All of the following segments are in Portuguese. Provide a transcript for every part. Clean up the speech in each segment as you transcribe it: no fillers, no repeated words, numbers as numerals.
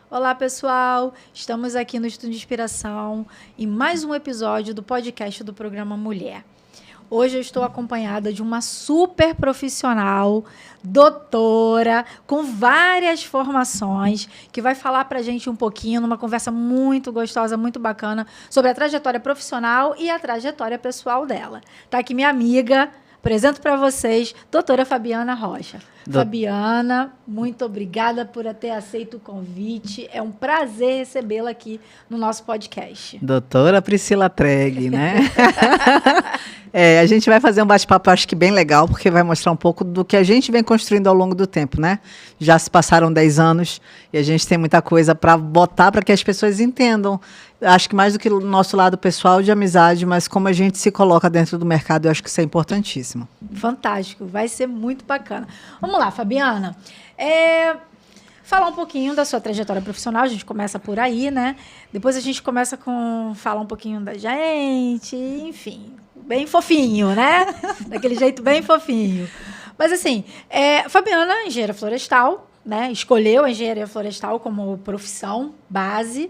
Olá, pessoal! Estamos aqui no Estudo de Inspiração em mais um episódio do podcast do programa Mulher. Hoje eu estou acompanhada de uma super profissional, doutora, com várias formações, que vai falar para a gente um pouquinho, numa conversa muito gostosa, muito bacana, sobre a trajetória profissional e a trajetória pessoal dela. Está aqui minha amiga, apresento para vocês, doutora Fabiana Rocha. Fabiana, muito obrigada por ter aceito o convite. É um prazer recebê-la aqui no nosso podcast. Doutora Priscila Treg, né? A gente vai fazer um bate-papo, acho que bem legal, porque vai mostrar um pouco do que a gente vem construindo ao longo do tempo, né? Já se passaram 10 anos e a gente tem muita coisa para botar para que as pessoas entendam. Acho que mais do que o nosso lado pessoal de amizade, mas como a gente se coloca dentro do mercado, eu acho que isso é importantíssimo. Fantástico, vai ser muito bacana. Vamos lá, Fabiana. Falar um pouquinho da sua trajetória profissional, a gente começa por aí, né? Depois a gente começa com falar um pouquinho da gente, enfim, bem fofinho, né? Daquele jeito bem fofinho. Mas assim, Fabiana é engenheira florestal, né? Escolheu a engenharia florestal como profissão base,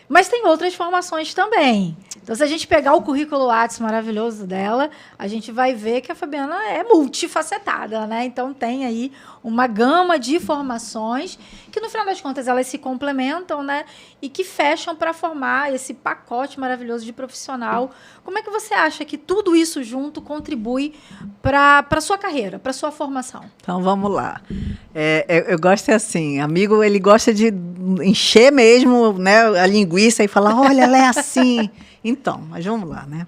mas tem outras formações também. Então, se a gente pegar o currículo Lattes maravilhoso dela, a gente vai ver que a Fabiana é multifacetada, né? Então, tem aí uma gama de formações que, no final das contas, elas se complementam, né? E que fecham para formar esse pacote maravilhoso de profissional. Como é que você acha que tudo isso junto contribui para a sua carreira, para a sua formação? Então, vamos lá. Eu gosto assim, amigo, ele gosta de encher mesmo, né, a linguiça e falar, olha, ela é assim. Então, mas vamos lá, né?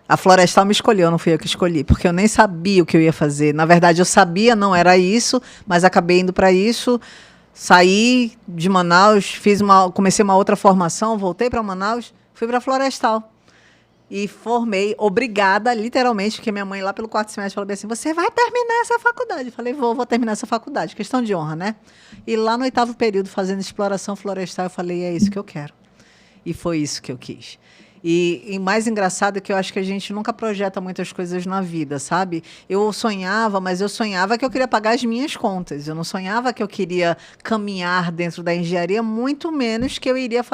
A Florestal me escolheu, não fui eu que escolhi, porque eu nem sabia o que eu ia fazer. Na verdade, eu sabia, não era isso, mas acabei indo para isso. Saí de Manaus, comecei uma outra formação, voltei para Manaus, fui para a Florestal. E formei, obrigada, literalmente, porque minha mãe lá pelo 4º semestre falou bem assim, você vai terminar essa faculdade. Eu falei, vou terminar essa faculdade, questão de honra, né? E lá no 8º período, fazendo exploração florestal, eu falei, é isso que eu quero. E foi isso que eu quis. E mais engraçado é que eu acho que a gente nunca projeta muitas coisas na vida, sabe? Eu sonhava, mas eu sonhava que eu queria pagar as minhas contas. Eu não sonhava que eu queria caminhar dentro da engenharia, muito menos que eu iria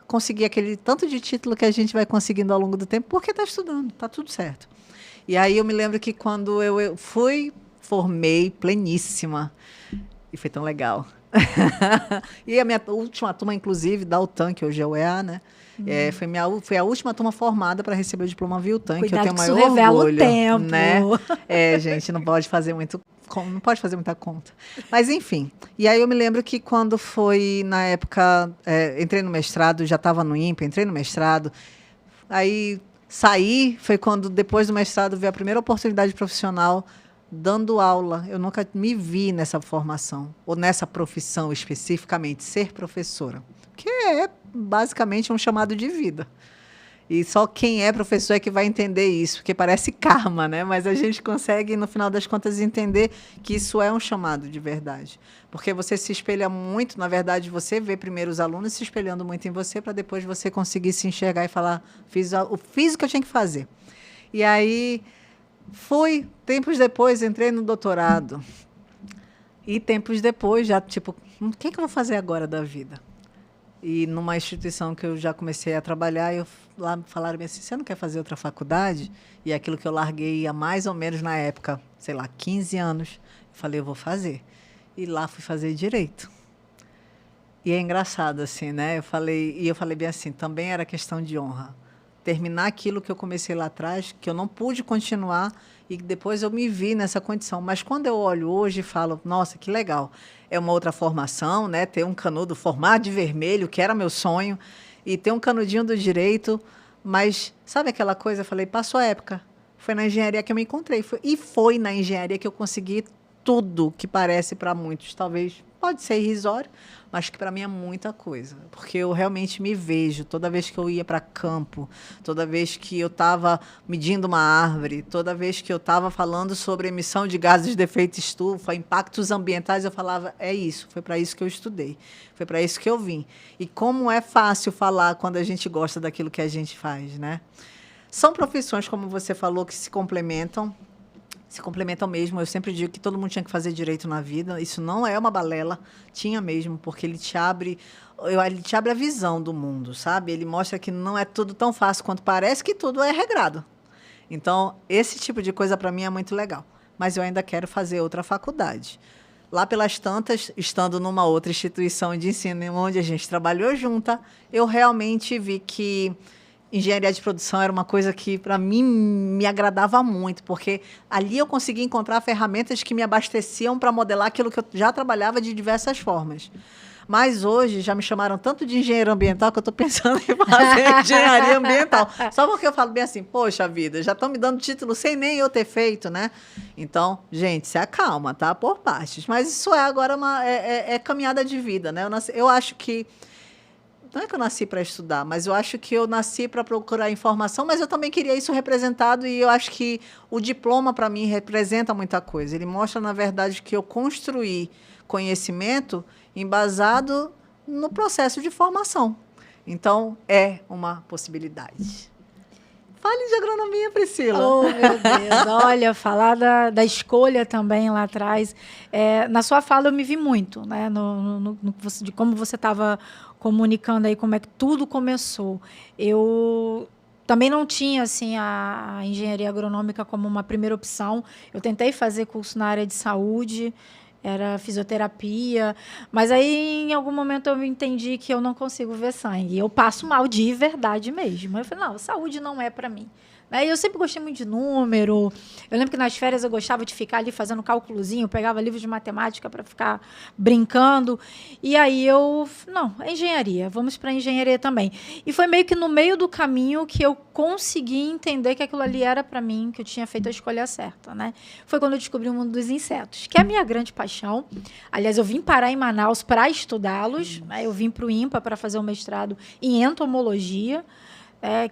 conseguir aquele tanto de título que a gente vai conseguindo ao longo do tempo, porque está estudando, está tudo certo. E aí eu me lembro que quando eu formei pleníssima, e foi tão legal. E a minha última turma, inclusive, da UTAN, que hoje é o EA, né? Foi a última turma formada para receber o diploma VIUTAN, que eu tenho maior orgulho. Revela o tempo. Né? Gente, não pode fazer muita conta. Mas, enfim. E aí eu me lembro que quando foi, na época, entrei no mestrado, já estava no INPE, entrei no mestrado, aí saí, foi quando, depois do mestrado, veio a primeira oportunidade profissional dando aula. Eu nunca me vi nessa formação, ou nessa profissão especificamente, ser professora. Que é basicamente um chamado de vida. E só quem é professor é que vai entender isso, porque parece karma, né? Mas a gente consegue, no final das contas, entender que isso é um chamado de verdade. Porque você se espelha muito, na verdade, você vê primeiro os alunos se espelhando muito em você, para depois você conseguir se enxergar e falar, fiz o que eu tinha que fazer. E aí, tempos depois, entrei no doutorado. E tempos depois, já, tipo, o que eu vou fazer agora da vida? E numa instituição que eu já comecei a trabalhar, lá falaram bem assim, você não quer fazer outra faculdade? E aquilo que eu larguei há mais ou menos na época, sei lá, 15 anos, eu falei, eu vou fazer. E lá fui fazer direito. E é engraçado, assim, né? Eu falei bem assim, também era questão de honra. Terminar aquilo que eu comecei lá atrás, que eu não pude continuar, e depois eu me vi nessa condição. Mas quando eu olho hoje e falo, nossa, que legal. É uma outra formação, né? Ter um canudo formado de vermelho, que era meu sonho, e ter um canudinho do direito. Mas, sabe aquela coisa? Eu falei, passou a época. Foi na engenharia que eu me encontrei. Foi na engenharia que eu consegui tudo que parece para muitos, talvez, pode ser irrisório, mas que para mim é muita coisa. Porque eu realmente me vejo, toda vez que eu ia para campo, toda vez que eu estava medindo uma árvore, toda vez que eu estava falando sobre emissão de gases de efeito estufa, impactos ambientais, eu falava, é isso, foi para isso que eu estudei, foi para isso que eu vim. E como é fácil falar quando a gente gosta daquilo que a gente faz, né? São profissões, como você falou, que se complementam. se complementam mesmo. Eu sempre digo que todo mundo tinha que fazer direito na vida. Isso não é uma balela, tinha mesmo, porque ele te abre a visão do mundo, sabe? Ele mostra que não é tudo tão fácil quanto parece, que tudo é regrado. Então, esse tipo de coisa para mim é muito legal. Mas eu ainda quero fazer outra faculdade. Lá pelas tantas, estando numa outra instituição de ensino onde a gente trabalhou junta, eu realmente vi que engenharia de produção era uma coisa que, para mim, me agradava muito, porque ali eu conseguia encontrar ferramentas que me abasteciam para modelar aquilo que eu já trabalhava de diversas formas. Mas hoje já me chamaram tanto de engenheiro ambiental que eu estou pensando em fazer engenharia ambiental. Só porque eu falo bem assim, poxa vida, já estão me dando título sem nem eu ter feito, né? Então, gente, se acalma, tá? Por partes. Mas isso é agora é caminhada de vida, né? Eu acho que não é que eu nasci para estudar, mas eu acho que eu nasci para procurar informação, mas eu também queria isso representado, e eu acho que o diploma, para mim, representa muita coisa. Ele mostra, na verdade, que eu construí conhecimento embasado no processo de formação. Então, é uma possibilidade. Fale de agronomia, Priscila. Oh, meu Deus. Olha, falar da escolha também lá atrás. Na sua fala eu me vi muito, né? De como você estava comunicando aí, como é que tudo começou. Eu também não tinha assim, a engenharia agronômica como uma primeira opção. Eu tentei fazer curso na área de saúde, era fisioterapia, mas aí em algum momento eu entendi que eu não consigo ver sangue. Eu passo mal de verdade mesmo. Eu falei, não, saúde não é para mim. E eu sempre gostei muito de número. Eu lembro que nas férias eu gostava de ficar ali fazendo cálculozinho, eu pegava livros de matemática para ficar brincando. E aí não, é engenharia, vamos para engenharia também. E foi meio que no meio do caminho que eu consegui entender que aquilo ali era para mim, que eu tinha feito a escolha certa, né? Foi quando eu descobri o mundo dos insetos, que é a minha grande paixão. Aliás, eu vim parar em Manaus para estudá-los. Eu vim para o INPA para fazer um mestrado em entomologia.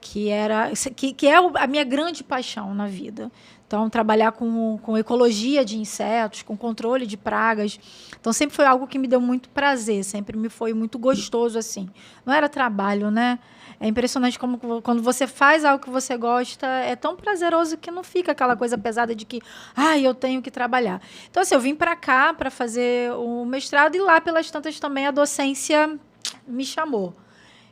Que é a minha grande paixão na vida. Então, trabalhar com ecologia de insetos, com controle de pragas. Então, sempre foi algo que me deu muito prazer, sempre me foi muito gostoso, assim. Não era trabalho, né? É impressionante como quando você faz algo que você gosta, é tão prazeroso que não fica aquela coisa pesada de que, eu tenho que trabalhar. Então, assim, eu vim para cá para fazer o mestrado e lá, pelas tantas, também a docência me chamou.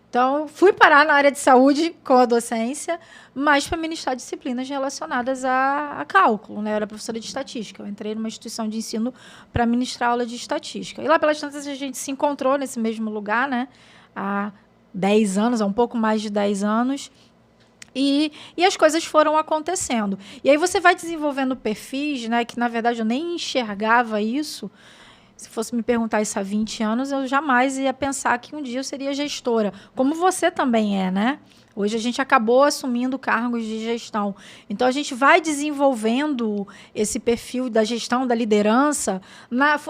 Então, fui parar na área de saúde com a docência, mas para ministrar disciplinas relacionadas a cálculo, né? Eu era professora de estatística. Eu entrei numa instituição de ensino para ministrar aula de estatística. E lá pelas tantas a gente se encontrou nesse mesmo lugar, né? Há 10 anos, há um pouco mais de 10 anos. E as coisas foram acontecendo. E aí você vai desenvolvendo perfis, né? Que, na verdade, eu nem enxergava isso. Se fosse me perguntar isso há 20 anos, eu jamais ia pensar que um dia eu seria gestora. Como você também é, né? Hoje a gente acabou assumindo cargos de gestão. Então, a gente vai desenvolvendo esse perfil da gestão, da liderança,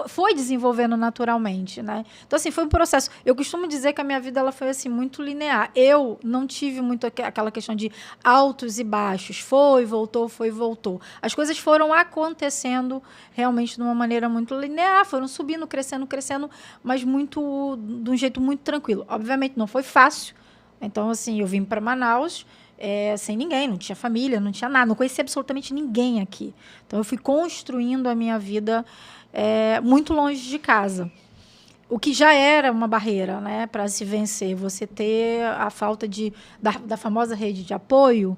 foi desenvolvendo naturalmente, né? Então, assim, foi um processo. Eu costumo dizer que a minha vida ela foi assim, muito linear. Eu não tive muito aquela questão de altos e baixos. Foi, voltou. As coisas foram acontecendo realmente de uma maneira muito linear, foram subindo, crescendo, mas de um jeito muito tranquilo. Obviamente, não foi fácil. Então, assim, eu vim para Manaus sem ninguém, não tinha família, não tinha nada, não conhecia absolutamente ninguém aqui. Então, eu fui construindo a minha vida muito longe de casa. O que já era uma barreira, né, para se vencer, você ter a falta da famosa rede de apoio,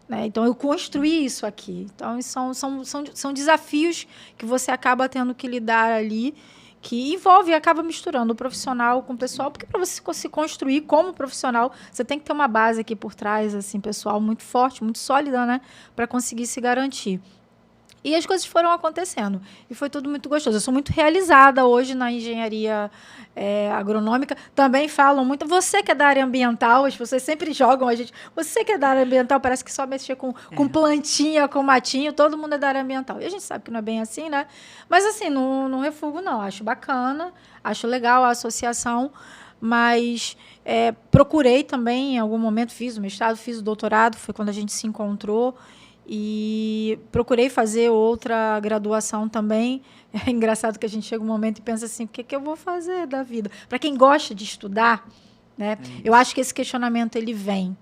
né? Então, eu construí isso aqui. Então, são desafios que você acaba tendo que lidar ali, que envolve e acaba misturando o profissional com o pessoal, porque para você se construir como profissional, você tem que ter uma base aqui por trás, assim, pessoal, muito forte, muito sólida, né, para conseguir se garantir. E as coisas foram acontecendo. E foi tudo muito gostoso. Eu sou muito realizada hoje na engenharia agronômica. Também falam muito. Você que é da área ambiental, as pessoas sempre jogam a gente. Você que é da área ambiental, parece que só mexer com plantinha, com matinho. Todo mundo é da área ambiental. E a gente sabe que não é bem assim, né? Mas, assim, não refugo, não. Acho bacana, acho legal a associação. Mas procurei também, em algum momento, fiz o mestrado, fiz o doutorado. Foi quando a gente se encontrou. E procurei fazer outra graduação também. É engraçado que a gente chega um momento e pensa assim, o que eu vou fazer da vida? Para quem gosta de estudar, né, eu acho que esse questionamento ele vem.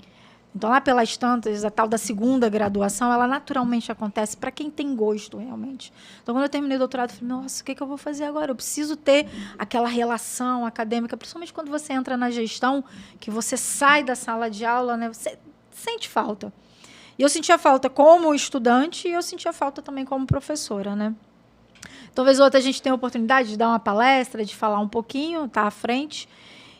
Então, lá pelas tantas, a tal da segunda graduação, ela naturalmente acontece para quem tem gosto, realmente. Então, quando eu terminei o doutorado, eu falei, nossa, o que eu vou fazer agora? Eu preciso ter aquela relação acadêmica, principalmente quando você entra na gestão, que você sai da sala de aula, né? Você sente falta. E eu sentia falta como estudante e eu sentia falta também como professora, né? Talvez outra a gente tenha a oportunidade de dar uma palestra, de falar um pouquinho, tá à frente.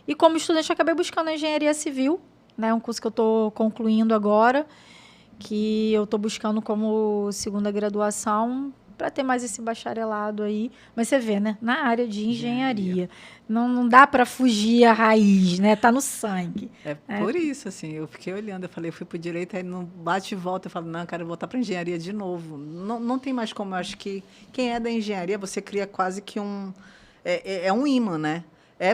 E como estudante, eu acabei buscando a engenharia civil, né, um curso que eu estou concluindo agora, que eu estou buscando como segunda graduação para ter mais esse bacharelado aí. Mas você vê, né? Na área de engenharia. Não dá para fugir a raiz, né? Tá no sangue. Por isso, assim, eu fiquei olhando, eu falei, eu fui para o direito, aí não bate e volta, eu falo, não, quero voltar para engenharia de novo. Não tem mais como, eu acho que quem é da engenharia, você cria quase que um imã, né?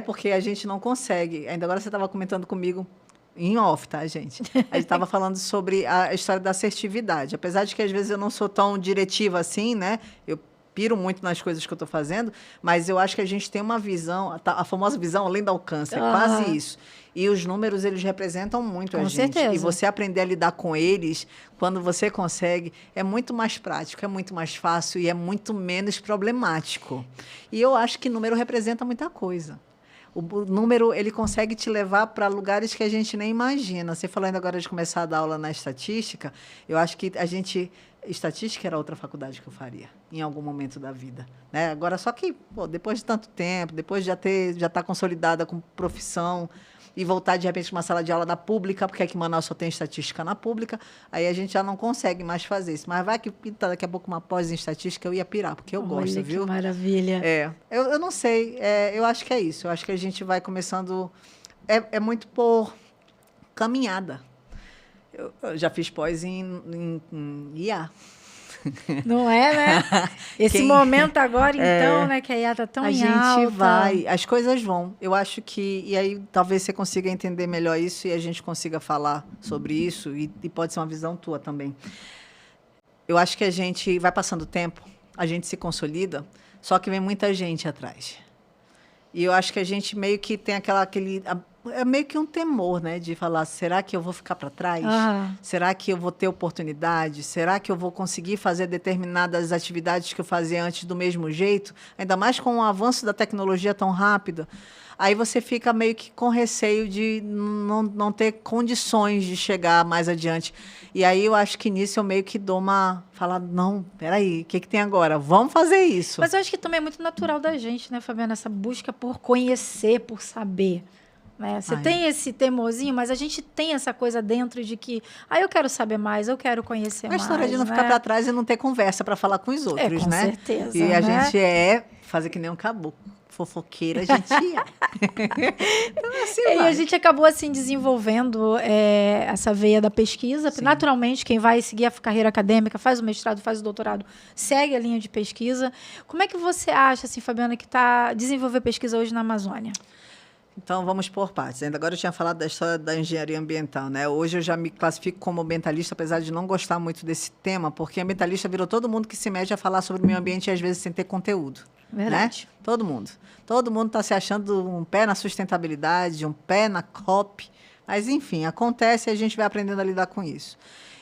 Porque a gente não consegue. Ainda agora você estava comentando comigo, em off, tá, gente? A gente estava falando sobre a história da assertividade. Apesar de que, às vezes, eu não sou tão diretiva assim, né? Eu piro muito nas coisas que eu estou fazendo, mas eu acho que a gente tem uma visão, a famosa visão além do alcance, é quase isso. E os números, eles representam muito a gente. Certeza. E você aprender a lidar com eles, quando você consegue, é muito mais prático, é muito mais fácil e é muito menos problemático. E eu acho que número representa muita coisa. O número, ele consegue te levar para lugares que a gente nem imagina. Você falando agora de começar a dar aula na estatística, eu acho que estatística era outra faculdade que eu faria, em algum momento da vida. Né? Agora, só que, depois de tanto tempo, depois de já estar consolidada com profissão, e voltar, de repente, para uma sala de aula da pública, porque aqui em Manaus só tem estatística na pública, aí a gente já não consegue mais fazer isso. Mas vai que pinta daqui a pouco uma pós em estatística, eu ia pirar, porque eu gosto, viu? Que maravilha. Eu não sei, eu acho que é isso. Eu acho que a gente vai começando... É muito por caminhada. Eu já fiz pós em IA. Não é, né? Esse momento agora, então, né, que a IA está tão em alta. A gente vai, as coisas vão. Eu acho que, e aí talvez você consiga entender melhor isso e a gente consiga falar sobre isso, e pode ser uma visão tua também. Eu acho que a gente vai passando o tempo, a gente se consolida, só que vem muita gente atrás. E eu acho que a gente meio que tem é meio que um temor, né? De falar, será que eu vou ficar para trás? Será que eu vou ter oportunidade? Será que eu vou conseguir fazer determinadas atividades que eu fazia antes do mesmo jeito? Ainda mais com o avanço da tecnologia tão rápido. Aí você fica meio que com receio de não ter condições de chegar mais adiante. E aí eu acho que nisso eu meio que dou falar, não, peraí, o que tem agora? Vamos fazer isso. Mas eu acho que também é muito natural da gente, né, Fabiana? Essa busca por conhecer, por saber. Né? Você tem esse teimosinho, mas a gente tem essa coisa dentro de que eu quero saber mais, eu quero conhecer mais. A história de não ficar para trás e não ter conversa para falar com os outros, com né? Certeza. E a gente fazer que nem um caboclo. Fofoqueira, a gente então, assim e a gente acabou assim desenvolvendo essa veia da pesquisa. Sim. Naturalmente, quem vai seguir a carreira acadêmica, faz o mestrado, faz o doutorado, segue a linha de pesquisa. Como é que você acha, assim, Fabiana, que está desenvolver pesquisa hoje na Amazônia? Então, vamos por partes. Ainda agora eu tinha falado da história da engenharia ambiental, né? Hoje eu já me classifico como ambientalista, apesar de não gostar muito desse tema, porque ambientalista virou todo mundo que se mete a falar sobre o meio ambiente e às vezes sem ter conteúdo. Verdade. Né? Todo mundo. Todo mundo está se achando um pé na sustentabilidade, um pé na COP. Mas, enfim, acontece e a gente vai aprendendo a lidar com isso.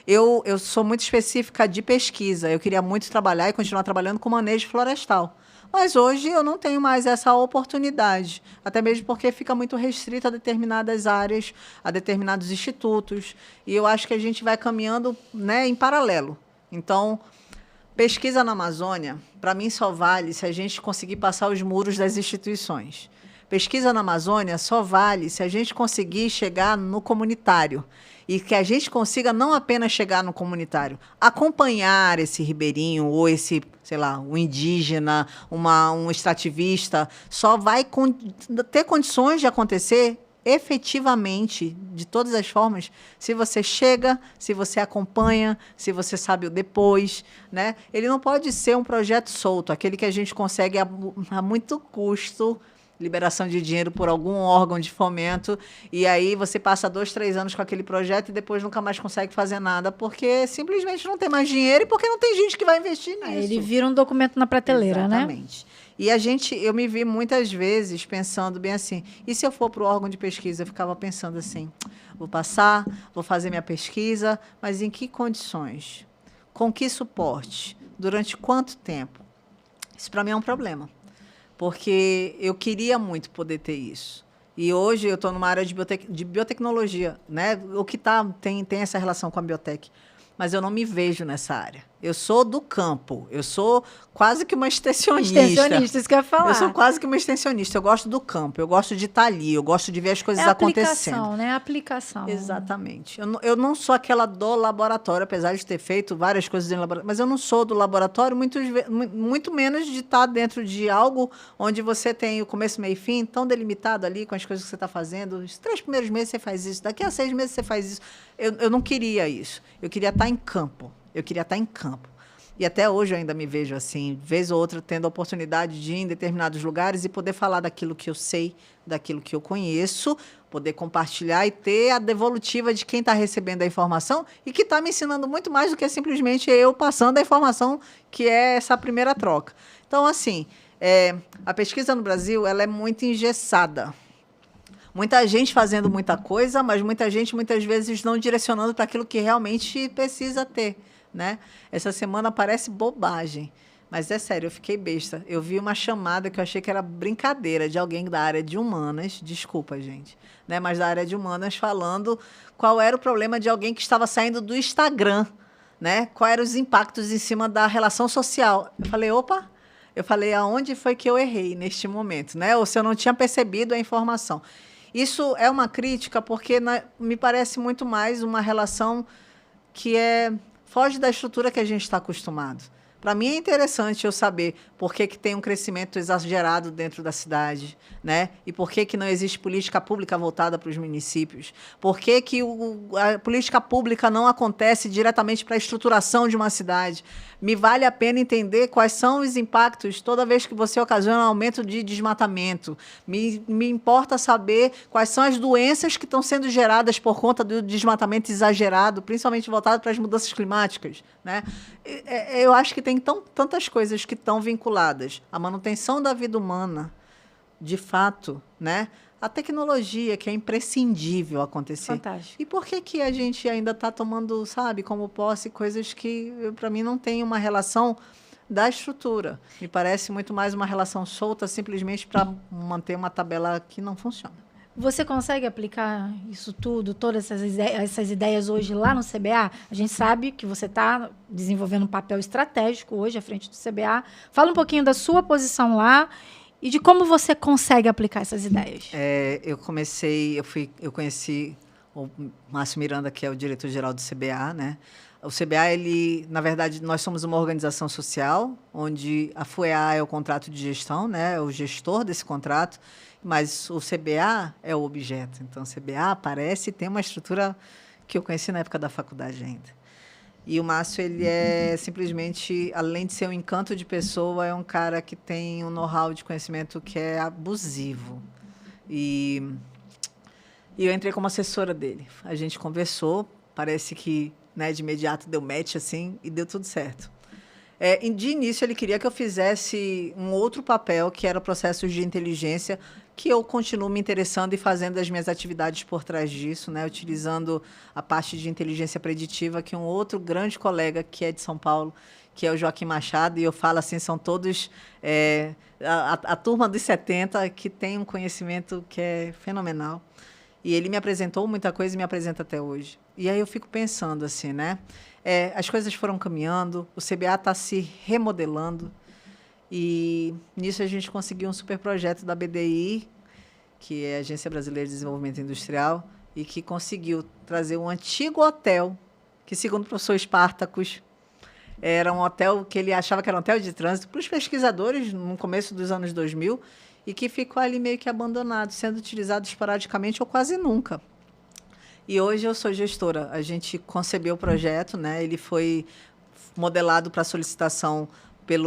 Eu sou muito específica de pesquisa. Eu queria muito trabalhar e continuar trabalhando com manejo florestal. Mas hoje eu não tenho mais essa oportunidade, até mesmo porque fica muito restrito a determinadas áreas, a determinados institutos, e eu acho que a gente vai caminhando, né, em paralelo. Então, pesquisa na Amazônia, para mim, só vale se a gente conseguir passar os muros das instituições. Pesquisa na Amazônia só vale se a gente conseguir chegar no comunitário. E que a gente consiga não apenas chegar no comunitário, acompanhar esse ribeirinho ou esse, sei lá, um indígena, um extrativista, só vai ter condições de acontecer efetivamente, de todas as formas, se você chega, se você acompanha, se você sabe o depois, né? Ele não pode ser um projeto solto, aquele que a gente consegue a muito custo, liberação de dinheiro por algum órgão de fomento, e aí você passa 2, 3 anos com aquele projeto e depois nunca mais consegue fazer nada, porque simplesmente não tem mais dinheiro e porque não tem gente que vai investir nisso. Ele vira um documento na prateleira, Exatamente. né? E eu me vi muitas vezes pensando bem assim, e se eu for para o órgão de pesquisa? Eu ficava pensando assim, vou passar, vou fazer minha pesquisa, mas em que condições? Com que suporte? Durante quanto tempo? Isso para mim é um problema, porque eu queria muito poder ter isso. E hoje eu estou numa área de biotecnologia, né? O que tem essa relação com a biotech. Mas eu não me vejo nessa área. Eu sou do campo. Eu sou quase que uma extensionista. Extensionista, isso que eu ia falar. Eu sou quase que uma extensionista. Eu gosto do campo. Eu gosto de estar ali. Eu gosto de ver as coisas acontecendo. Aplicação, né? Aplicação. Exatamente. Eu não sou aquela do laboratório, apesar de ter feito várias coisas em laboratório. Mas eu não sou do laboratório, muito menos de estar dentro de algo onde você tem o começo, meio e fim, tão delimitado ali com as coisas que você está fazendo. Os 3 primeiros meses você faz isso. Daqui a 6 meses você faz isso. Eu não queria isso. Eu queria estar em campo. Eu queria estar em campo. E até hoje eu ainda me vejo assim, vez ou outra, tendo a oportunidade de ir em determinados lugares e poder falar daquilo que eu sei, daquilo que eu conheço, poder compartilhar e ter a devolutiva de quem está recebendo a informação e que está me ensinando muito mais do que simplesmente eu passando a informação, que é essa primeira troca. Então, assim, a pesquisa no Brasil ela é muito engessada. Muita gente fazendo muita coisa, mas muita gente, muitas vezes, não direcionando para aquilo que realmente precisa ter. Né? Essa semana parece bobagem, mas é sério, eu fiquei besta. Eu vi uma chamada que eu achei que era brincadeira de alguém da área de humanas, desculpa, gente, né? Mas da área de humanas falando qual era o problema de alguém que estava saindo do Instagram, né? Quais eram os impactos em cima da relação social. Eu falei, opa, aonde foi que eu errei neste momento, né? Ou se eu não tinha percebido a informação. Isso é uma crítica porque me parece muito mais uma relação que foge da estrutura que a gente está acostumado. Para mim é interessante eu saber por que tem um crescimento exagerado dentro da cidade, né? E por que não existe política pública voltada para os municípios. Por que a política pública não acontece diretamente para a estruturação de uma cidade. Me vale a pena entender quais são os impactos toda vez que você ocasiona um aumento de desmatamento. Me importa saber quais são as doenças que estão sendo geradas por conta do desmatamento exagerado, principalmente voltado para as mudanças climáticas, né? Eu acho que tem tantas coisas que estão vinculadas à manutenção da vida humana, de fato, né? A tecnologia, que é imprescindível acontecer. Fantástico. E por que a gente ainda está tomando, sabe, como posse, coisas que, para mim, não tem uma relação da estrutura. Me parece muito mais uma relação solta, simplesmente para manter uma tabela que não funciona. Você consegue aplicar isso tudo, todas essas ideias hoje lá no CBA? A gente sabe que você está desenvolvendo um papel estratégico hoje à frente do CBA. Fala um pouquinho da sua posição lá e de como você consegue aplicar essas ideias. Eu conheci o Márcio Miranda, que é o diretor-geral do CBA, né? O CBA, na verdade, nós somos uma organização social, onde a FUEA é o contrato de gestão, né? É o gestor desse contrato, mas o CBA é o objeto. Então, o CBA aparece e tem uma estrutura que eu conheci na época da faculdade ainda. E o Márcio, ele é simplesmente, além de ser um encanto de pessoa, é um cara que tem um know-how de conhecimento que é abusivo. E eu entrei como assessora dele. A gente conversou, parece que, né, de imediato deu match assim e deu tudo certo. De início, ele queria que eu fizesse um outro papel, que era processos de inteligência, que eu continuo me interessando e fazendo as minhas atividades por trás disso, né, utilizando a parte de inteligência preditiva, que um outro grande colega, que é de São Paulo, que é o Joaquim Machado, e eu falo assim, são todos a turma dos 70, que tem um conhecimento que é fenomenal. E ele me apresentou muita coisa e me apresenta até hoje. E aí eu fico pensando assim, né? As coisas foram caminhando, o CBA está se remodelando, e nisso a gente conseguiu um super projeto da BDI, que é a Agência Brasileira de Desenvolvimento Industrial, e que conseguiu trazer um antigo hotel, que, segundo o professor Espartacus, era um hotel que ele achava que era um hotel de trânsito para os pesquisadores no começo dos anos 2000, e que ficou ali meio que abandonado, sendo utilizado esporadicamente ou quase nunca. E hoje eu sou gestora. A gente concebeu o projeto, né? Ele foi modelado para solicitação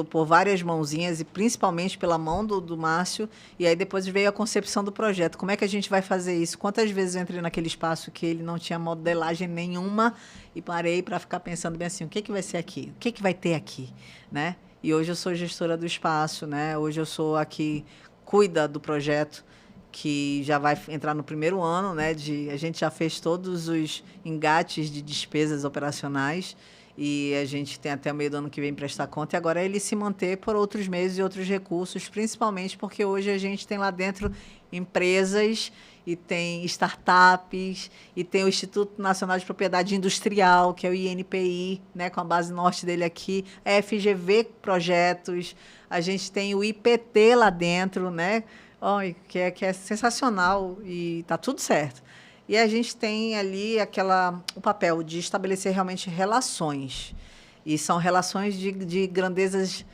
por várias mãozinhas e principalmente pela mão do Márcio. E aí depois veio a concepção do projeto. Como é que a gente vai fazer isso? Quantas vezes eu entrei naquele espaço que ele não tinha modelagem nenhuma e parei para ficar pensando bem assim, o que vai ser aqui? O que vai ter aqui? Né? e hoje eu sou gestora do espaço, né? Hoje eu sou a que cuida do projeto, que já vai entrar no primeiro ano, né? A gente já fez todos os engates de despesas operacionais e a gente tem até o meio do ano que vem prestar conta, e agora é ele se manter por outros meses e outros recursos, principalmente porque hoje a gente tem lá dentro empresas e tem startups e tem o Instituto Nacional de Propriedade Industrial, que é o INPI, né, com a base norte dele aqui, a FGV Projetos, a gente tem o IPT lá dentro, né, que é sensacional e está tudo certo. E a gente tem ali o papel de estabelecer realmente relações. E são relações de grandezas,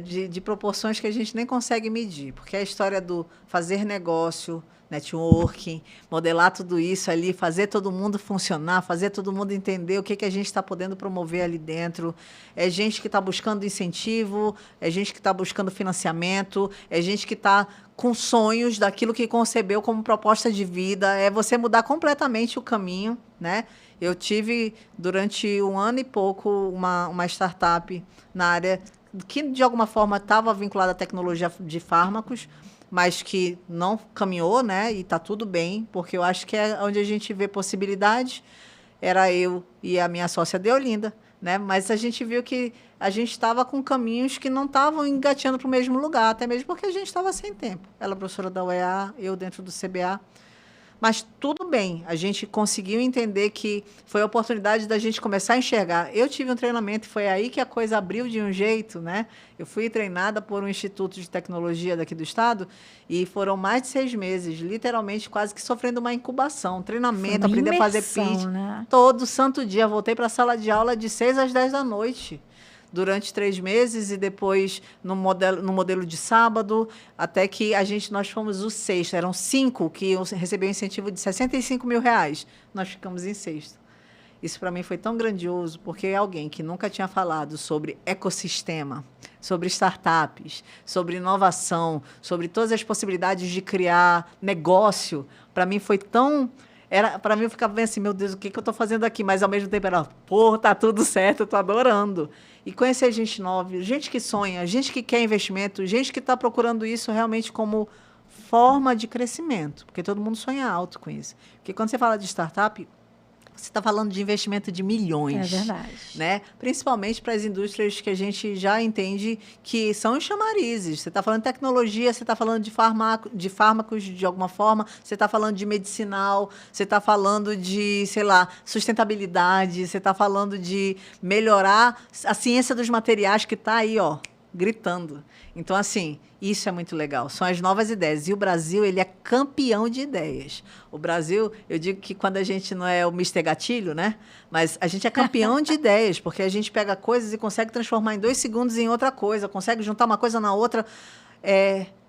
de proporções que a gente nem consegue medir. Porque é a história do fazer negócio, networking, modelar tudo isso ali, fazer todo mundo funcionar, fazer todo mundo entender o que a gente está podendo promover ali dentro. É gente que está buscando incentivo, é gente que está buscando financiamento, é gente que está com sonhos daquilo que concebeu como proposta de vida, é você mudar completamente o caminho, né? Eu tive, durante 1 ano e pouco, uma startup na área que, de alguma forma, estava vinculada à tecnologia de fármacos, mas que não caminhou, né? E está tudo bem, porque eu acho que é onde a gente vê possibilidades. Era eu e a minha sócia Deolinda, né? Mas a gente viu que a gente estava com caminhos que não estavam engateando para o mesmo lugar, até mesmo porque a gente estava sem tempo. Ela é professora da UEA, eu dentro do CBA. Mas tudo bem, a gente conseguiu entender que foi a oportunidade da gente começar a enxergar. Eu tive um treinamento, foi aí que a coisa abriu de um jeito, né? Eu fui treinada por um instituto de tecnologia daqui do estado e foram mais de 6 meses, literalmente quase que sofrendo uma incubação, treinamento, aprender a fazer pitch. Né? Todo santo dia, voltei para a sala de aula de 6 às 10 da noite. Durante 3 meses e depois no modelo de sábado, até que nós fomos o sexto. Eram 5 que recebiam um incentivo de R$65 mil. Nós ficamos em sexto. Isso para mim foi tão grandioso, porque alguém que nunca tinha falado sobre ecossistema, sobre startups, sobre inovação, sobre todas as possibilidades de criar negócio, para mim foi tão... Para mim, eu ficava bem assim, meu Deus, o que eu estou fazendo aqui? Mas, ao mesmo tempo, tá tudo certo, eu estou adorando. E conhecer gente nova, gente que sonha, gente que quer investimento, gente que está procurando isso realmente como forma de crescimento, porque todo mundo sonha alto com isso. Porque quando você fala de startup, você está falando de investimento de milhões. É verdade. Né? Principalmente para as indústrias que a gente já entende que são os chamarizes. Você está falando de tecnologia, você está falando de fármacos de alguma forma, você está falando de medicinal, você está falando de, sei lá, sustentabilidade, você está falando de melhorar a ciência dos materiais que está aí, ó, gritando. Então, assim, isso é muito legal. São as novas ideias. E o Brasil, ele é campeão de ideias. O Brasil, eu digo que quando a gente não é o Mister Gatilho, né? Mas a gente é campeão de ideias, porque a gente pega coisas e consegue transformar em 2 segundos em outra coisa, consegue juntar uma coisa na outra.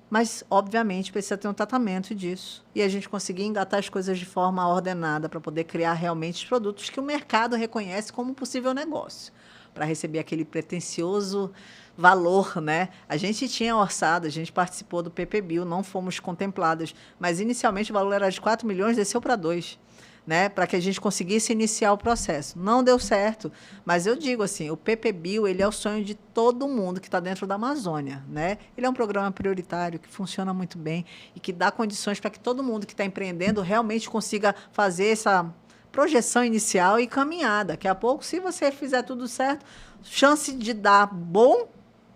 Mas, obviamente, precisa ter um tratamento disso. E a gente conseguir engatar as coisas de forma ordenada para poder criar realmente os produtos que o mercado reconhece como possível negócio, para receber aquele pretensioso valor, né? A gente tinha orçado, a gente participou do PPBio, não fomos contempladas, mas inicialmente o valor era de 4 milhões, desceu para 2, né? Para que a gente conseguisse iniciar o processo. Não deu certo, mas eu digo assim, o PPBio, ele é o sonho de todo mundo que está dentro da Amazônia, né? Ele é um programa prioritário que funciona muito bem e que dá condições para que todo mundo que está empreendendo realmente consiga fazer essa projeção inicial e caminhar. Daqui a pouco, se você fizer tudo certo, chance de dar bom,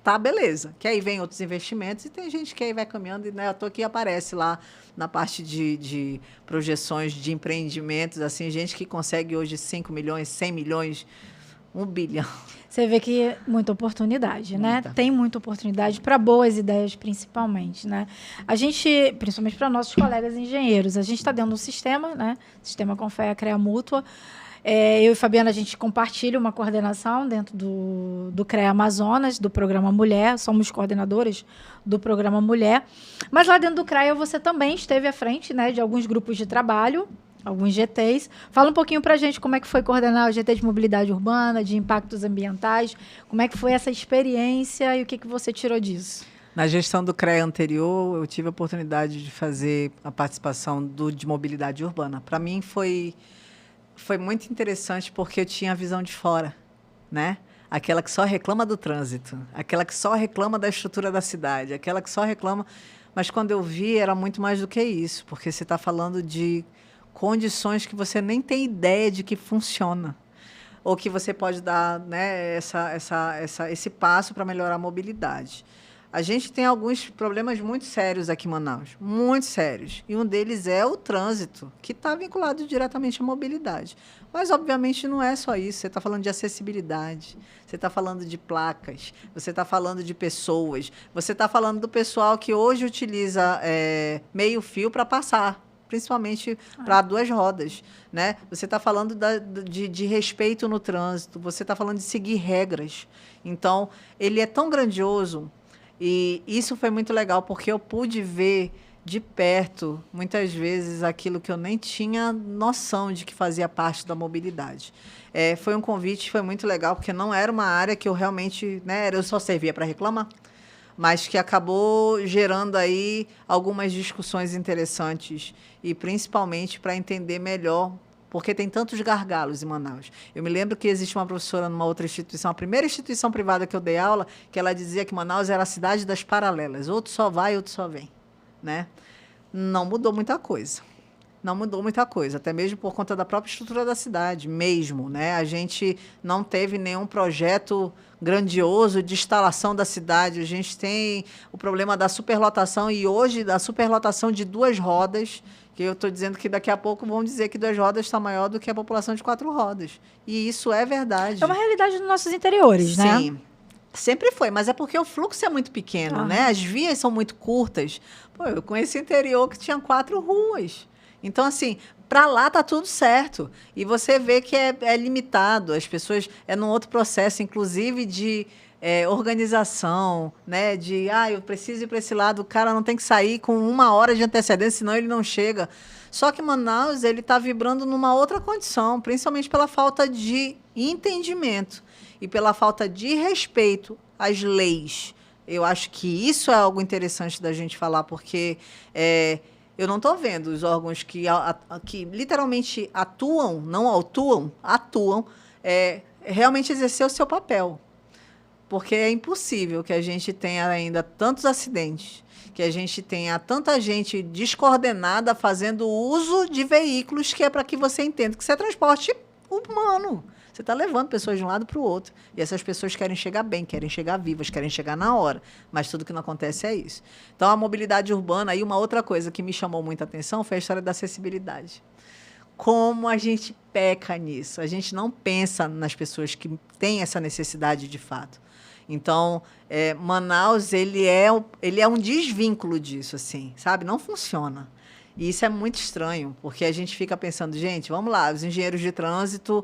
tá, beleza. Que aí vem outros investimentos e tem gente que aí vai caminhando e, né, à toa que aparece lá na parte de projeções de empreendimentos, assim, gente que consegue hoje 5 milhões, 100 milhões, 1 bilhão. Você vê que muita oportunidade, Muita. né? Tem muita oportunidade para boas ideias, principalmente, né? A gente, principalmente para nossos colegas engenheiros, a gente está dentro do sistema, né? Sistema Confea CREA Mútua. Eu e Fabiana, a gente compartilha uma coordenação dentro do CREA Amazonas, do Programa Mulher, somos coordenadoras do Programa Mulher. Mas lá dentro do CREA você também esteve à frente, né, de alguns grupos de trabalho, alguns GTs. Fala um pouquinho para a gente como é que foi coordenar o GT de mobilidade urbana, de impactos ambientais, como é que foi essa experiência e o que você tirou disso? Na gestão do CREA anterior, eu tive a oportunidade de fazer a participação de mobilidade urbana. Para mim foi muito interessante porque eu tinha a visão de fora, né? aquela que só reclama do trânsito, aquela que só reclama da estrutura da cidade, aquela que só reclama... Mas quando eu vi, era muito mais do que isso, porque você está falando de condições que você nem tem ideia de que funciona, ou que você pode dar, né, esse passo para melhorar a mobilidade. A gente tem alguns problemas muito sérios aqui em Manaus, muito sérios. E um deles é o trânsito, que está vinculado diretamente à mobilidade. Mas, obviamente, não é só isso. Você está falando de acessibilidade, você está falando de placas, você está falando de pessoas, você está falando do pessoal que hoje utiliza meio fio para passar, principalmente para 2 rodas. Né? Você está falando de respeito no trânsito, você está falando de seguir regras. Então, ele é tão grandioso. E isso foi muito legal, porque eu pude ver de perto, muitas vezes, aquilo que eu nem tinha noção de que fazia parte da mobilidade. Foi um convite, foi muito legal, porque não era uma área que eu realmente... Né, eu só servia para reclamar, mas que acabou gerando aí algumas discussões interessantes, e principalmente para entender melhor, porque tem tantos gargalos em Manaus. Eu me lembro que existe uma professora numa outra instituição, a primeira instituição privada que eu dei aula, que ela dizia que Manaus era a cidade das paralelas. Outro só vai, outro só vem. Né? Não mudou muita coisa. Não mudou muita coisa, até mesmo por conta da própria estrutura da cidade, mesmo. Né? A gente não teve nenhum projeto grandioso de instalação da cidade. A gente tem o problema da superlotação, e hoje da superlotação de 2 rodas, que eu estou dizendo que daqui a pouco vão dizer que 2 rodas está maior do que a população de 4 rodas. E isso é verdade. É uma realidade dos nossos interiores, né? Sim, sempre foi, mas é porque o fluxo é muito pequeno, né? As vias são muito curtas. Pô, eu conheci interior que tinha 4 ruas. Então, assim, para lá está tudo certo. E você vê que é limitado. As pessoas... É num outro processo, inclusive, de... organização, né? De, eu preciso ir para esse lado, o cara não tem que sair com 1 hora de antecedência, senão ele não chega. Só que Manaus, ele está vibrando numa outra condição, principalmente pela falta de entendimento e pela falta de respeito às leis. Eu acho que isso é algo interessante da gente falar, porque eu não estou vendo os órgãos que literalmente atuam, não atuam, realmente exercer o seu papel. Porque é impossível que a gente tenha ainda tantos acidentes, que a gente tenha tanta gente descoordenada fazendo uso de veículos que é para que você entenda que isso é transporte humano. Você está levando pessoas de um lado para o outro. E essas pessoas querem chegar bem, querem chegar vivas, querem chegar na hora. Mas tudo que não acontece é isso. Então, a mobilidade urbana, aí uma outra coisa que me chamou muita atenção foi a história da acessibilidade. Como a gente peca nisso. A gente não pensa nas pessoas que têm essa necessidade de fato. Então, Manaus, ele é um desvínculo disso, assim, sabe? Não funciona. E isso é muito estranho, porque a gente fica pensando, gente, vamos lá, os engenheiros de trânsito,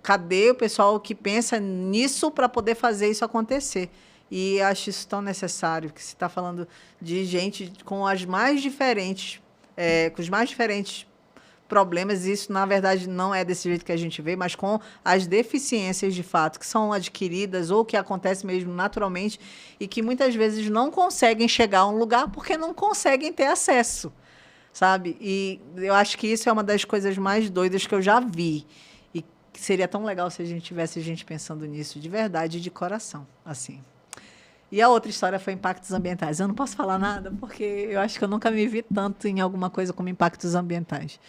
cadê o pessoal que pensa nisso para poder fazer isso acontecer? E acho isso tão necessário, que se está falando de gente com os mais diferentes problemas, e isso, na verdade, não é desse jeito que a gente vê, mas com as deficiências, de fato, que são adquiridas ou que acontecem mesmo naturalmente e que muitas vezes não conseguem chegar a um lugar porque não conseguem ter acesso, sabe? E eu acho que isso é uma das coisas mais doidas que eu já vi, e que seria tão legal se a gente tivesse gente pensando nisso de verdade, de coração, assim. E a outra história foi impactos ambientais. Eu não posso falar nada, porque eu acho que eu nunca me vi tanto em alguma coisa como impactos ambientais.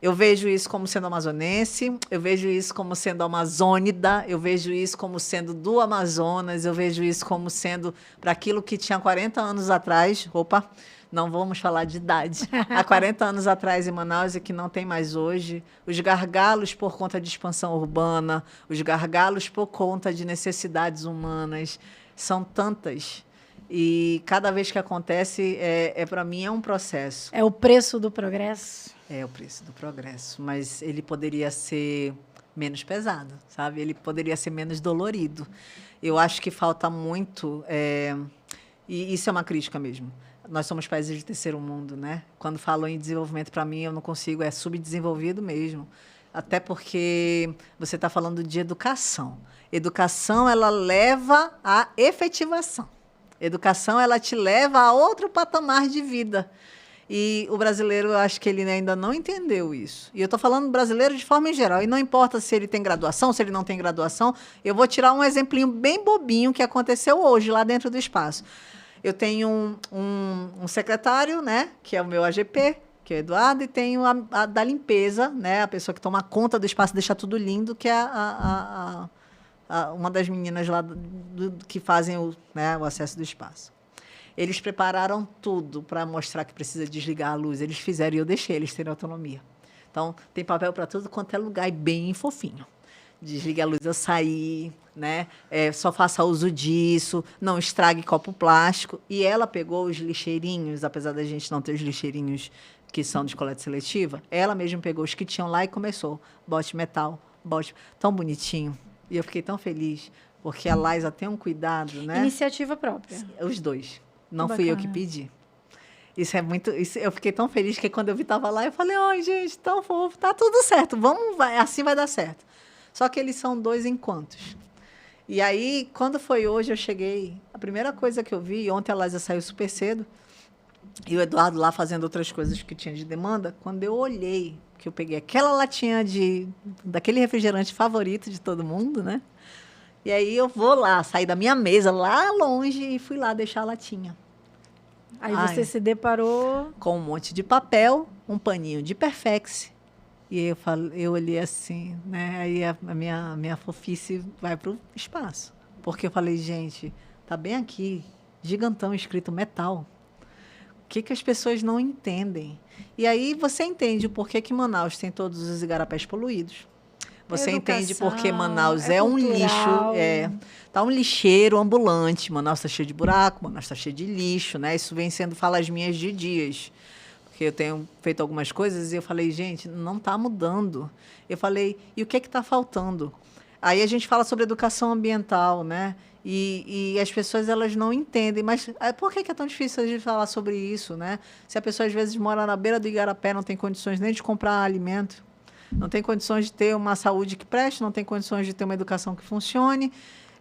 Eu vejo isso como sendo amazonense, eu vejo isso como sendo amazônida, eu vejo isso como sendo do Amazonas, eu vejo isso como sendo para aquilo que tinha 40 anos atrás. Opa, não vamos falar de idade. Há 40 anos atrás em Manaus e que não tem mais hoje. Os gargalos por conta de expansão urbana, os gargalos por conta de necessidades humanas, são tantas. E cada vez que acontece, para mim, é um processo. É o preço do progresso? É o preço do progresso, mas ele poderia ser menos pesado, sabe? Ele poderia ser menos dolorido. Eu acho que falta muito, e isso é uma crítica mesmo. Nós somos países de terceiro mundo, né? Quando falam em desenvolvimento, para mim, eu não consigo, é subdesenvolvido mesmo. Até porque você está falando de educação. Educação, ela leva à efetivação. Educação, ela te leva a outro patamar de vida. E o brasileiro, eu acho que ele ainda não entendeu isso. E eu estou falando brasileiro de forma em geral. E não importa se ele tem graduação, se ele não tem graduação. Eu vou tirar um exemplinho bem bobinho que aconteceu hoje, lá dentro do espaço. Eu tenho um secretário, né, que é o meu AGP, que é o Eduardo, e tenho a da limpeza, né, a pessoa que toma conta do espaço, deixa tudo lindo, que é uma das meninas lá que fazem o acesso do espaço. Eles prepararam tudo para mostrar que precisa desligar a luz. Eles fizeram e eu deixei eles terem autonomia. Então, tem papel para tudo quanto é lugar e bem fofinho. Desligue a luz ao sair, né? Só faça uso disso, não estrague copo plástico. E ela pegou os lixeirinhos, apesar da gente não ter os lixeirinhos que são de coleta seletiva, ela mesma pegou os que tinham lá e começou. Bote metal, bote... Tão bonitinho. E eu fiquei tão feliz, porque a Laísa tem um cuidado, né? Iniciativa própria. Os dois. Não fui eu que pedi. Isso é muito... eu fiquei tão feliz que quando eu vi, estava lá, eu falei, ai, gente, tão fofo, tá tudo certo, assim vai dar certo. Só que eles são 2 enquantos. E aí, quando foi hoje, eu cheguei, a primeira coisa que eu vi, ontem a Laísa saiu super cedo, e o Eduardo lá fazendo outras coisas que tinha de demanda, quando eu olhei, que eu peguei aquela latinha daquele refrigerante favorito de todo mundo, né? E aí eu vou lá, saí da minha mesa lá longe e fui lá deixar a latinha. Aí você se deparou... com um monte de papel, um paninho de Perfex. E eu olhei assim, né? Aí a minha fofice vai para o espaço. Porque eu falei, gente, tá bem aqui, gigantão, escrito metal. O que as pessoas não entendem? E aí você entende o porquê que Manaus tem todos os igarapés poluídos. Você entende porque Manaus é um lixo, tá um lixeiro ambulante. Manaus está cheio de buraco, Manaus está cheio de lixo, né? Isso vem sendo falas minhas de dias. Porque eu tenho feito algumas coisas e eu falei, gente, não está mudando. Eu falei, e o que está faltando? Aí a gente fala sobre educação ambiental, né? E as pessoas, elas não entendem. Mas por que é tão difícil a gente falar sobre isso, né? Se a pessoa, às vezes, mora na beira do igarapé, não tem condições nem de comprar alimento, não tem condições de ter uma saúde que preste, não tem condições de ter uma educação que funcione.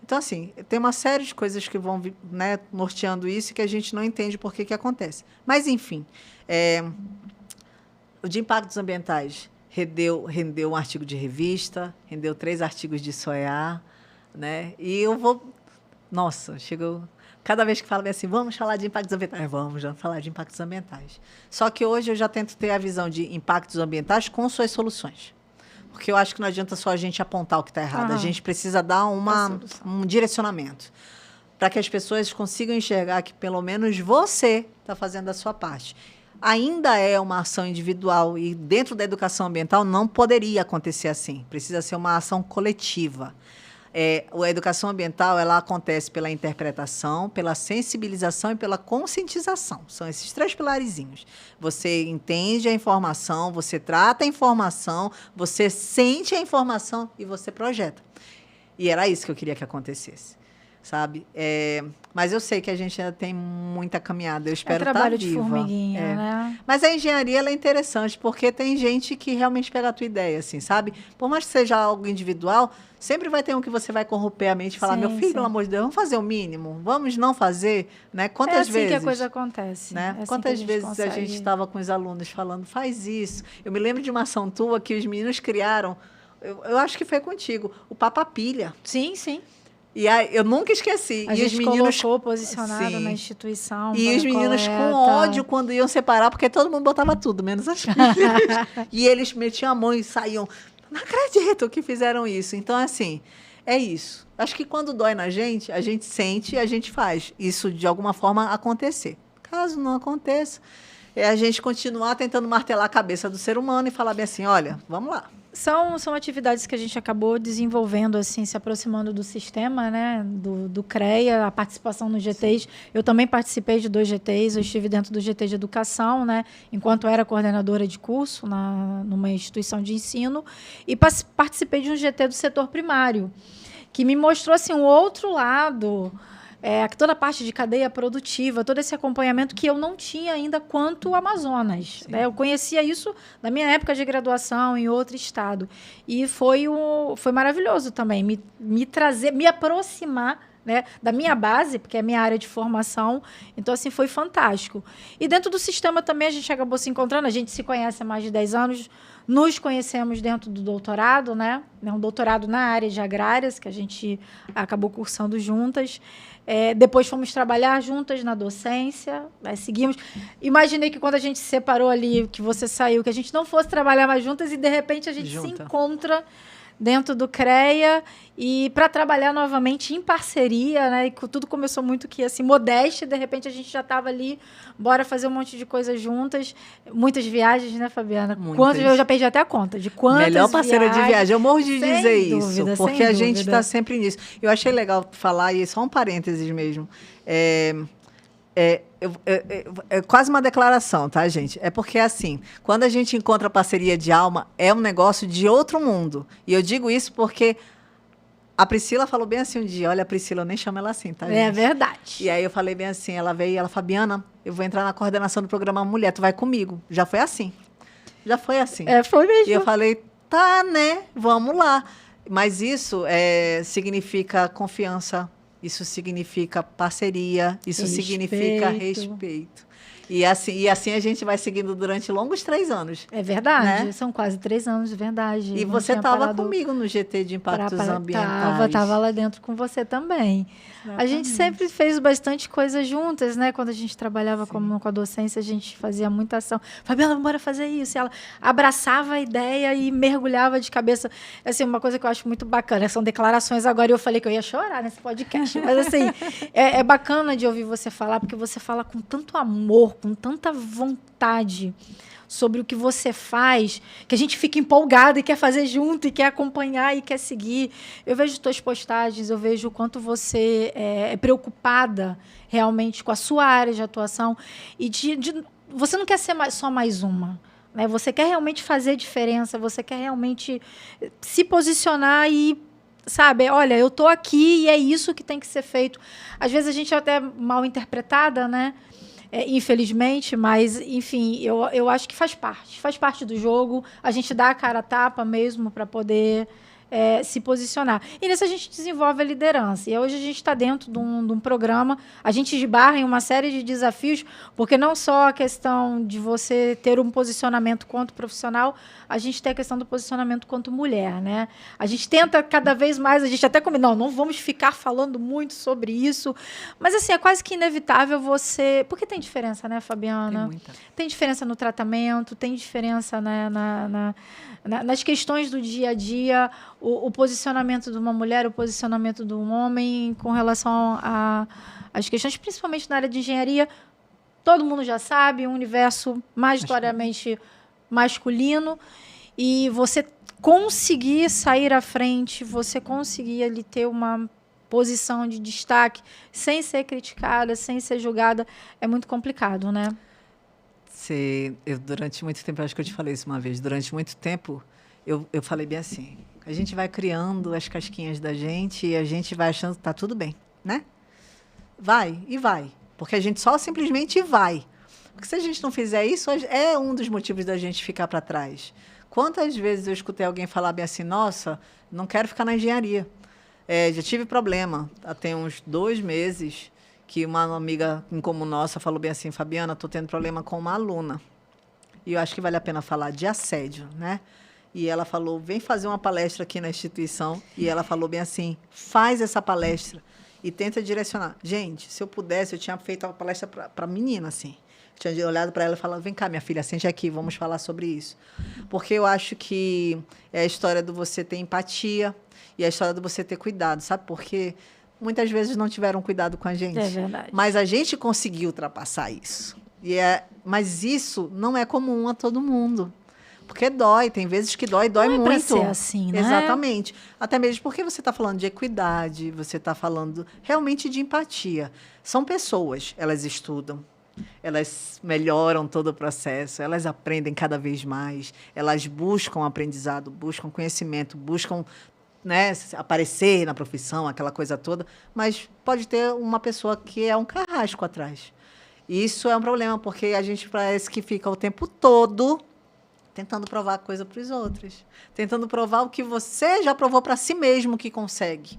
Então, assim, tem uma série de coisas que vão, né, norteando isso e que a gente não entende por que acontece. Mas, enfim, o de impactos ambientais rendeu um artigo de revista, rendeu 3 artigos de SOEA, né? E eu vou... Nossa, chegou... Cada vez que falo assim, vamos falar de impactos ambientais, vamos já falar de impactos ambientais. Só que hoje eu já tento ter a visão de impactos ambientais com suas soluções. Porque eu acho que não adianta só a gente apontar o que está errado. A gente precisa dar um direcionamento para que as pessoas consigam enxergar que, pelo menos, você está fazendo a sua parte. Ainda é uma ação individual e, dentro da educação ambiental, não poderia acontecer assim. Precisa ser uma ação coletiva. A educação ambiental, ela acontece pela interpretação, pela sensibilização e pela conscientização. São esses 3 pilarzinhos. Você entende a informação, você trata a informação, você sente a informação e você projeta. E era isso que eu queria que acontecesse, sabe? Mas eu sei que a gente ainda tem muita caminhada. Eu espero estar viva. É trabalho de formiguinha, né? Mas a engenharia, ela é interessante, porque tem gente que realmente pega a tua ideia, assim, sabe? Por mais que seja algo individual, sempre vai ter um que você vai corromper a mente e falar, meu filho, pelo amor de Deus, vamos fazer o mínimo, vamos não fazer, né? Quantas vezes... que a coisa acontece. Né? Quantas vezes a gente estava com os alunos falando, faz isso. Eu me lembro de uma ação tua que os meninos criaram, eu acho que foi contigo, o Papa Pilha. Sim, sim. E aí, eu nunca esqueci. A gente colocou posicionado na instituição. E os meninos com ódio quando iam separar, porque todo mundo botava tudo, menos as filhas. E eles metiam a mão e saíam. Não acredito que fizeram isso. Então, assim, é isso. Acho que quando dói na gente, a gente sente e a gente faz isso, de alguma forma, acontecer. Caso não aconteça, é a gente continuar tentando martelar a cabeça do ser humano e falar bem assim, olha, vamos lá. São atividades que a gente acabou desenvolvendo, assim, se aproximando do sistema, né, do CREA, a participação nos GTs. Eu também participei de 2 GTs, eu estive dentro do GT de educação, né, enquanto era coordenadora de curso numa instituição de ensino, e participei de um GT do setor primário, que me mostrou, assim, um outro lado, toda a parte de cadeia produtiva, todo esse acompanhamento que eu não tinha ainda quanto Amazonas. Né? Eu conhecia isso na minha época de graduação em outro estado. E foi maravilhoso também me aproximar né, da minha base, porque é a minha área de formação. Então, assim, foi fantástico. E dentro do sistema também a gente acabou se encontrando, a gente se conhece há mais de 10 anos, nos conhecemos dentro do doutorado, né? Um doutorado na área de agrárias, que a gente acabou cursando juntas. Depois fomos trabalhar juntas na docência, seguimos. Imaginei que quando a gente se separou ali, que você saiu, que a gente não fosse trabalhar mais juntas e, de repente, a gente se encontra dentro do CREA e para trabalhar novamente em parceria, né? E tudo começou muito que assim, modéstia, e de repente a gente já estava ali, bora fazer um monte de coisas juntas, muitas viagens, né, Fabiana? Quantas, eu já perdi até a conta de quantas melhor parceira viagens. De viagem, eu morro de dizer dúvida, isso, porque a gente está sempre nisso. Eu achei legal falar, e só um parênteses mesmo, é quase uma declaração, tá, gente? É porque, assim, quando a gente encontra parceria de alma, é um negócio de outro mundo. E eu digo isso porque a Priscila falou bem assim um dia. Olha, a Priscila, eu nem chamo ela assim, tá, gente? É verdade. E aí eu falei bem assim, ela veio e ela, Fabiana, eu vou entrar na coordenação do programa Mulher, tu vai comigo. Já foi assim. Já foi assim. Foi mesmo. E eu falei, tá, né? Vamos lá. Mas isso significa confiança. Isso significa parceria, isso significa respeito. E assim a gente vai seguindo durante longos 3 anos. É verdade, né? São quase 3 anos, de verdade. E você estava comigo no GT de Impactos Ambientais. Estava lá dentro com você também. Exatamente. A gente sempre fez bastante coisa juntas, né? Quando a gente trabalhava com a docência, a gente fazia muita ação. Fabiana, bora fazer isso. E ela abraçava a ideia e mergulhava de cabeça. Assim, uma coisa que eu acho muito bacana, são declarações agora. Eu falei que eu ia chorar nesse podcast. Mas, assim, é bacana de ouvir você falar, porque você fala com tanto amor, com tanta vontade sobre o que você faz, que a gente fica empolgado e quer fazer junto, e quer acompanhar, e quer seguir. Eu vejo suas postagens, eu vejo o quanto você é preocupada realmente com a sua área de atuação, e você não quer ser só mais uma, né? Você quer realmente fazer diferença, você quer realmente se posicionar e sabe, olha, eu estou aqui e é isso que tem que ser feito. Às vezes a gente é até mal interpretada, né? Infelizmente, mas, enfim, eu acho que faz parte do jogo, a gente dá a cara a tapa mesmo para poder se posicionar. E nisso a gente desenvolve a liderança. E hoje a gente está dentro de um programa, a gente esbarra em uma série de desafios, porque não só a questão de você ter um posicionamento quanto profissional, a gente tem a questão do posicionamento quanto mulher, né? A gente tenta cada vez mais, a gente até combinou, não vamos ficar falando muito sobre isso, mas assim, é quase que inevitável você... Porque tem diferença, né, Fabiana? Tem muita. Tem diferença no tratamento, tem diferença, né, nas questões do dia a dia, o posicionamento de uma mulher, o posicionamento de um homem com relação às questões, principalmente na área de engenharia. Todo mundo já sabe, um universo majoritariamente masculino, e você conseguir sair à frente, você conseguir ali ter uma posição de destaque sem ser criticada, sem ser julgada, é muito complicado, né? Durante muito tempo, acho que eu te falei isso uma vez, durante muito tempo, eu falei bem assim, a gente vai criando as casquinhas da gente e a gente vai achando que está tudo bem, né? Vai, porque a gente só simplesmente vai. Porque se a gente não fizer isso, é um dos motivos da gente ficar para trás. Quantas vezes eu escutei alguém falar bem assim, nossa, não quero ficar na engenharia. Já tive problema, tem uns 2 meses, que uma amiga em comum nossa falou bem assim, Fabiana, estou tendo problema com uma aluna. E eu acho que vale a pena falar de assédio, né? E ela falou, vem fazer uma palestra aqui na instituição. E ela falou bem assim, faz essa palestra e tenta direcionar. Gente, se eu pudesse, eu tinha feito uma palestra para menina, assim. Eu tinha olhado para ela e falado, vem cá, minha filha, sente aqui, vamos falar sobre isso. Porque eu acho que é a história do você ter empatia e a história do você ter cuidado, sabe? Porque muitas vezes não tiveram cuidado com a gente. É verdade. Mas a gente conseguiu ultrapassar isso. Mas isso não é comum a todo mundo. Porque dói, tem vezes que dói não muito. Não é pra ser assim, né? Exatamente. Até mesmo porque você está falando de equidade, você está falando realmente de empatia. São pessoas, elas estudam, elas melhoram todo o processo, elas aprendem cada vez mais, elas buscam aprendizado, buscam conhecimento, buscam, né, aparecer na profissão, aquela coisa toda, mas pode ter uma pessoa que é um carrasco atrás. E isso é um problema, porque a gente parece que fica o tempo todo tentando provar coisa para os outros, tentando provar o que você já provou para si mesmo que consegue,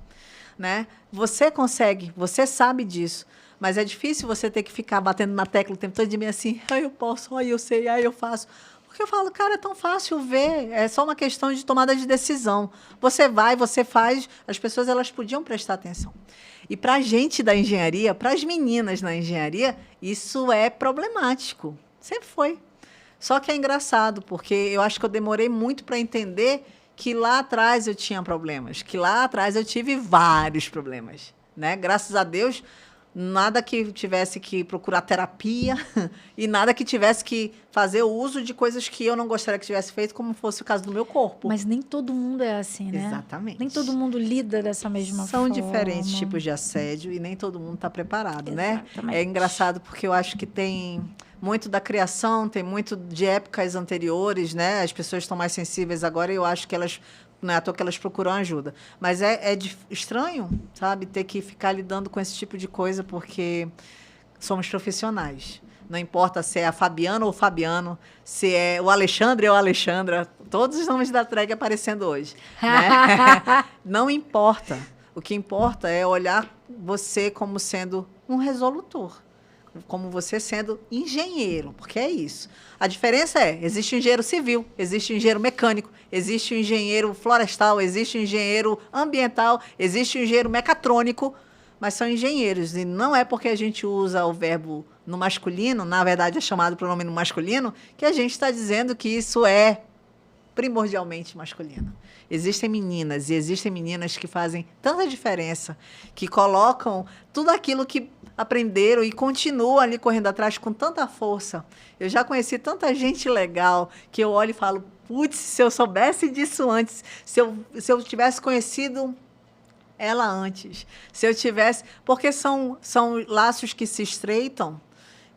né? Você consegue, você sabe disso, mas é difícil você ter que ficar batendo na tecla o tempo todo de mim assim, eu posso, eu sei, eu faço. Porque eu falo, cara, é tão fácil ver, é só uma questão de tomada de decisão. Você vai, você faz, as pessoas elas podiam prestar atenção. E para a gente da engenharia, para as meninas na engenharia, isso é problemático. Sempre foi. Só que é engraçado, porque eu acho que eu demorei muito para entender que lá atrás eu tinha problemas, que lá atrás eu tive vários problemas, né? Graças a Deus, nada que tivesse que procurar terapia e nada que tivesse que fazer o uso de coisas que eu não gostaria que tivesse feito, como fosse o caso do meu corpo. Mas nem todo mundo é assim, né? Exatamente. Nem todo mundo lida dessa mesma forma. São diferentes tipos de assédio e nem todo mundo está preparado, Exatamente. né? É engraçado porque eu acho que tem muito da criação, tem muito de épocas anteriores, né? As pessoas estão mais sensíveis agora e eu acho que elas, não é à toa que elas procuram ajuda. Mas é estranho, sabe, ter que ficar lidando com esse tipo de coisa, porque somos profissionais. Não importa se é a Fabiana ou o Fabiano, se é o Alexandre ou a Alexandra, todos os nomes da drag aparecendo hoje, né? Não importa. O que importa é olhar você como sendo um resolutor, como você sendo engenheiro, porque é isso. A diferença existe o engenheiro civil, existe o engenheiro mecânico, existe o engenheiro florestal, existe o engenheiro ambiental, existe o engenheiro mecatrônico, mas são engenheiros. E não é porque a gente usa o verbo no masculino, na verdade é chamado pronome no masculino, que a gente está dizendo que isso é primordialmente masculino. Existem meninas e existem meninas que fazem tanta diferença, que colocam tudo aquilo que aprenderam e continuam ali correndo atrás com tanta força. Eu já conheci tanta gente legal que eu olho e falo, putz, se eu soubesse disso antes, se eu tivesse conhecido ela antes, se eu tivesse... Porque são laços que se estreitam,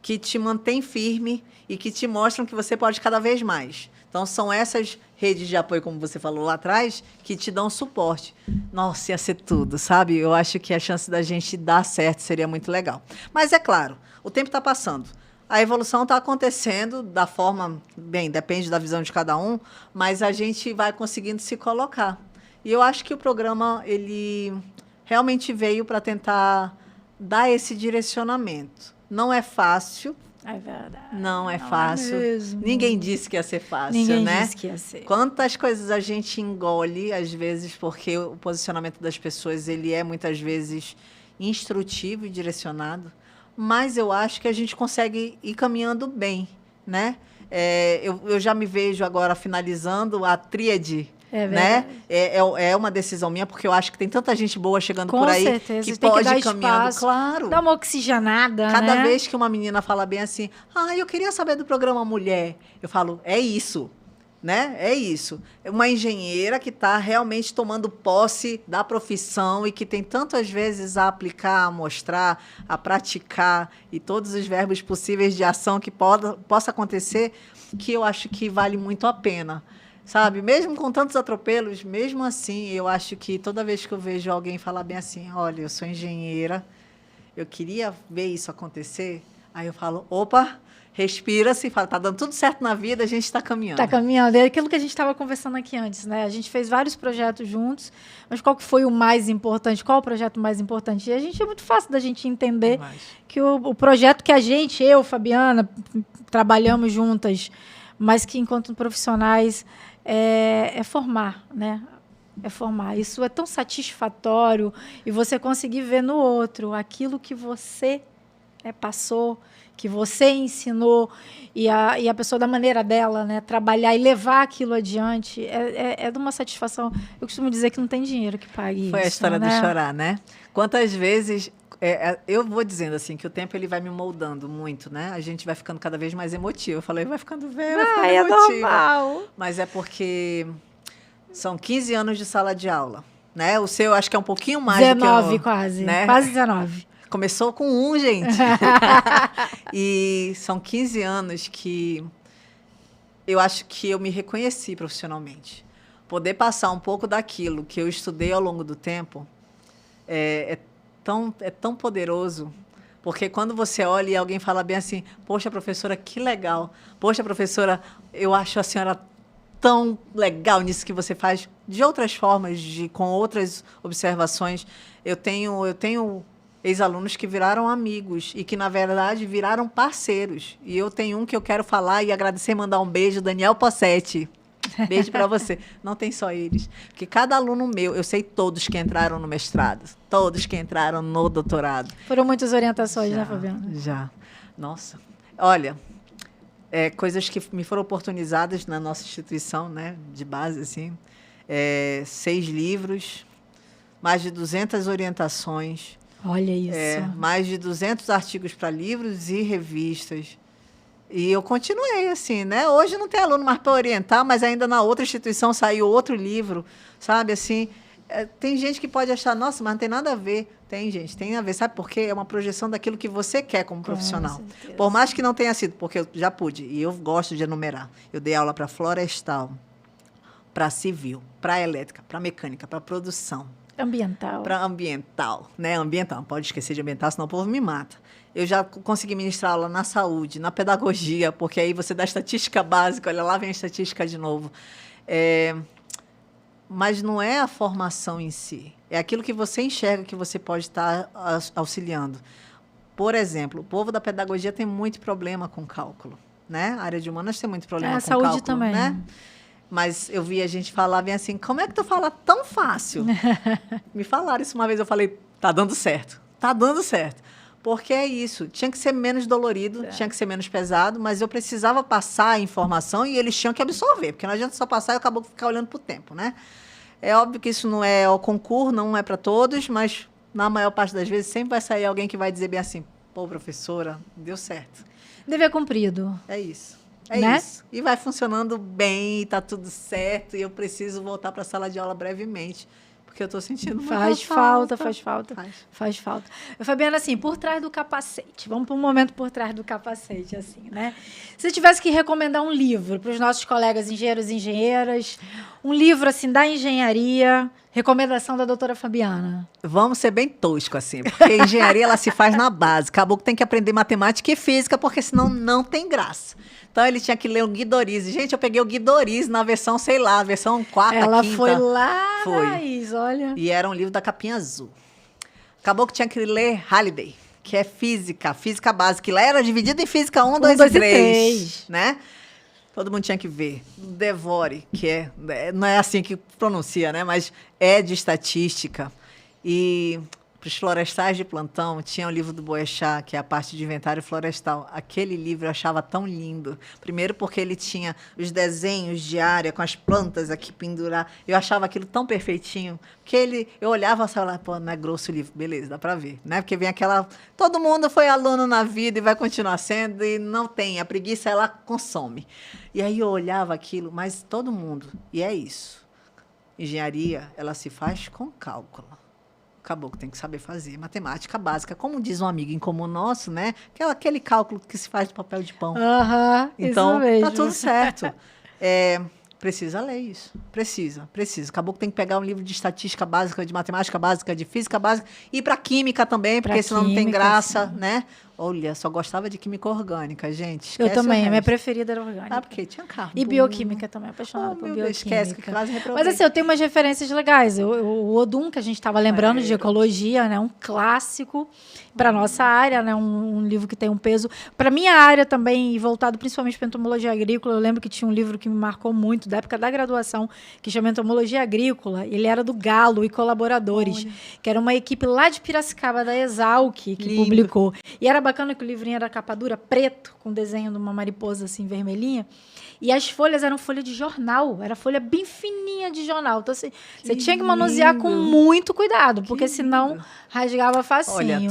que te mantêm firme e que te mostram que você pode cada vez mais. Então, são essas redes de apoio, como você falou lá atrás, que te dão suporte. Nossa, ia ser tudo, sabe? Eu acho que a chance da gente dar certo seria muito legal. Mas, é claro, o tempo está passando. A evolução está acontecendo da forma... Bem, depende da visão de cada um, mas a gente vai conseguindo se colocar. E eu acho que o programa, ele realmente veio para tentar dar esse direcionamento. Não é fácil. É verdade. Não é fácil. Mesmo. Ninguém disse que ia ser fácil, Ninguém né? disse que ia ser. Quantas coisas a gente engole, às vezes, porque o posicionamento das pessoas, ele é, muitas vezes, instrutivo e direcionado. Mas eu acho que a gente consegue ir caminhando bem, né? Eu já me vejo agora finalizando a tríade, né? É uma decisão minha, porque eu acho que tem tanta gente boa chegando Com por aí certeza. que Tem pode dar ir caminhando. espaço, Claro. Dá uma oxigenada, Cada né? vez que uma menina fala bem assim, eu queria saber do programa Mulher, eu falo, é isso, né? É isso. É uma engenheira que está realmente tomando posse da profissão e que tem tantas vezes a aplicar, a mostrar, a praticar e todos os verbos possíveis de ação que possa acontecer, que eu acho que vale muito a pena. Sabe, mesmo com tantos atropelos, mesmo assim, eu acho que toda vez que eu vejo alguém falar bem assim, olha, eu sou engenheira, eu queria ver isso acontecer, aí eu falo, opa, respira-se, fala, tá dando tudo certo na vida, a gente está caminhando. Está caminhando. É aquilo que a gente estava conversando aqui antes, né? A gente fez vários projetos juntos, mas qual que foi o mais importante? Qual o projeto mais importante? E a gente é muito fácil da gente entender que o projeto que eu, Fabiana, trabalhamos juntas, mas que enquanto profissionais é formar, né? É formar. Isso é tão satisfatório e você conseguir ver no outro aquilo que você passou, que você ensinou e a pessoa da maneira dela, né? Trabalhar e levar aquilo adiante é de uma satisfação. Eu costumo dizer que não tem dinheiro que pague Foi isso, a história né? do chorar, né? Quantas vezes... eu vou dizendo assim, que o tempo ele vai me moldando muito, né? A gente vai ficando cada vez mais emotiva. Eu falei, vai ficando velha, vai ficando emotiva. Normal. Mas é porque são 15 anos de sala de aula, né? O seu acho que é um pouquinho mais 19 do que eu, quase, né? Quase 19. Começou com 1, gente. E são 15 anos que eu acho que eu me reconheci profissionalmente. Poder passar um pouco daquilo que eu estudei ao longo do tempo é tão poderoso, porque quando você olha e alguém fala bem assim, poxa, professora, que legal. Poxa, professora, eu acho a senhora tão legal nisso que você faz, de outras formas, com outras observações. Eu tenho ex-alunos que viraram amigos e que, na verdade, viraram parceiros. E eu tenho um que eu quero falar e agradecer e mandar um beijo, Daniel Possetti. Beijo para você. Não tem só eles. Porque cada aluno meu, eu sei todos que entraram no mestrado, todos que entraram no doutorado. Foram muitas orientações, né, Fabiana? Já. Nossa. Olha, coisas que me foram oportunizadas na nossa instituição, né, de base, assim. 6 livros, mais de 200 orientações. Olha isso. Mais de 200 artigos para livros e revistas. E eu continuei assim, né? Hoje não tem aluno mais para orientar, mas ainda na outra instituição saiu outro livro, sabe? Assim, tem gente que pode achar, nossa, mas não tem nada a ver. Tem, gente, tem a ver. Sabe por quê? É uma projeção daquilo que você quer como profissional. Por mais que não tenha sido, porque eu já pude, e eu gosto de enumerar. Eu dei aula para florestal, para civil, para elétrica, para mecânica, para produção. Ambiental. Para ambiental, né? Ambiental, não pode esquecer de ambiental, senão o povo me mata. Eu já consegui ministrar aula na saúde, na pedagogia, porque aí você dá estatística básica, olha lá vem a estatística de novo. Mas não é a formação em si, é aquilo que você enxerga que você pode estar auxiliando. Por exemplo, o povo da pedagogia tem muito problema com cálculo, né? A área de humanas tem muito problema com saúde cálculo, também, né? Mas eu vi a gente falar bem assim, como é que tu fala tão fácil? Me falaram isso uma vez, eu falei, tá dando certo, tá dando certo. Porque é isso, tinha que ser menos dolorido, tinha que ser menos pesado, mas eu precisava passar a informação e eles tinham que absorver, porque não adianta só passar e acabou ficar olhando para o tempo, né? É óbvio que isso não é ao concurso, não é para todos, mas na maior parte das vezes sempre vai sair alguém que vai dizer bem assim, pô, professora, deu certo. Dever cumprido. É isso. Né? Isso. E vai funcionando bem, está tudo certo, e eu preciso voltar para a sala de aula brevemente. Porque eu estou sentindo muita falta. Faz falta. Fabiana, assim, por trás do capacete. Vamos para um momento por trás do capacete, assim, né? Se tivesse que recomendar um livro para os nossos colegas engenheiros e engenheiras, um livro, assim, da engenharia, recomendação da doutora Fabiana. Vamos ser bem tosco, assim, porque a engenharia ela se faz na base. Acabou que tem que aprender matemática e física, porque senão não tem graça. Então, ele tinha que ler o Guidorize. Gente, eu peguei o Guidorize na versão, sei lá, versão 4ª, Ela 5ª. foi lá, Raiz, olha. E era um livro da capinha azul. Acabou que tinha que ler Halliday, que é física básica. Que lá era dividido em física 1, 2 e 3. Né? Todo mundo tinha que ver. Devore, que não é assim que pronuncia, né? Mas é de estatística. E para os florestais de plantão, tinha o livro do Boechat, que é a parte de inventário florestal. Aquele livro eu achava tão lindo. Primeiro porque ele tinha os desenhos de área com as plantas aqui pendurar. Eu achava aquilo tão perfeitinho. Porque eu olhava e falava, pô, não é grosso o livro. Beleza, dá para ver. Né? Porque vem aquela... Todo mundo foi aluno na vida e vai continuar sendo, e não tem. A preguiça, ela consome. E aí eu olhava aquilo, mas todo mundo. E é isso. Engenharia, ela se faz com cálculo. Acabou que tem que saber fazer matemática básica, como diz um amigo em comum nosso, né? Aquele cálculo que se faz no papel de pão. Então, isso mesmo. tá tudo certo. Precisa ler isso. Precisa. Acabou que tem que pegar um livro de estatística básica, de matemática básica, de física básica, e para química também, porque senão não tem graça, né? Olha, só gostava de química orgânica, gente. Eu também, a minha preferida era orgânica. Porque tinha carbono. E bioquímica também, apaixonada por bioquímica. Esquece, que quase reprovei. Mas assim, eu tenho umas referências legais. O Odum, que a gente estava lembrando, de ecologia, né? Um clássico para nossa área, né? Um livro que tem um peso. Para minha área também, voltado principalmente para entomologia agrícola, eu lembro que tinha um livro que me marcou muito, da época da graduação, que chama Entomologia Agrícola. Ele era do Galo e Colaboradores, que era uma equipe lá de Piracicaba, da Exalc, que publicou. E era bacana que o livrinho era capa dura, preto, com desenho de uma mariposa assim, vermelhinha. E as folhas eram folha de jornal, era folha bem fininha de jornal. Então, assim, você tinha que manusear com muito cuidado, porque senão rasgava facinho. Olha,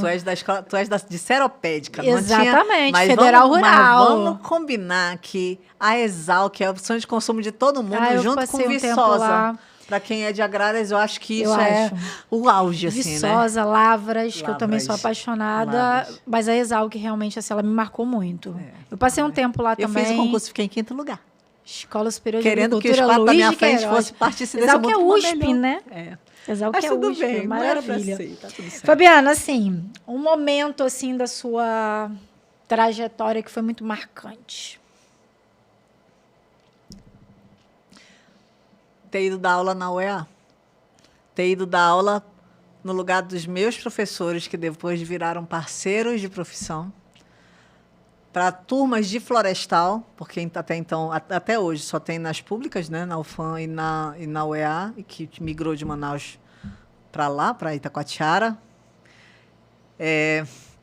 tu és de Seropédica. Exatamente, não tinha, Federal Rural. Mas vamos combinar que a Exalc é a opção de consumo de todo mundo, junto com Viçosa. Para quem é de agrárias, eu acho que isso é o auge, assim, Viçosa, né? Lavras, que eu também sou apaixonada. Mas a Exalc, realmente, assim, ela me marcou muito. Eu passei um tempo lá também. Eu fiz o concurso, fiquei em 5º lugar. Escola Superior de Querendo Agricultura, que os 4 da minha frente Queiroz. fosse participe desse mundo. Exalc é USP, né? Exalc Mas é tudo USP, bem, maravilha. Tá tudo certo. Fabiana, assim, um momento, assim, da sua trajetória que foi muito marcante. ter ido dar aula na UEA. Ter ido dar aula no lugar dos meus professores, que depois viraram parceiros de profissão, para turmas de florestal, porque até então, até hoje, só tem nas públicas, né, na UFAM e na UEA, e que migrou de Manaus para lá, para Itacoatiara.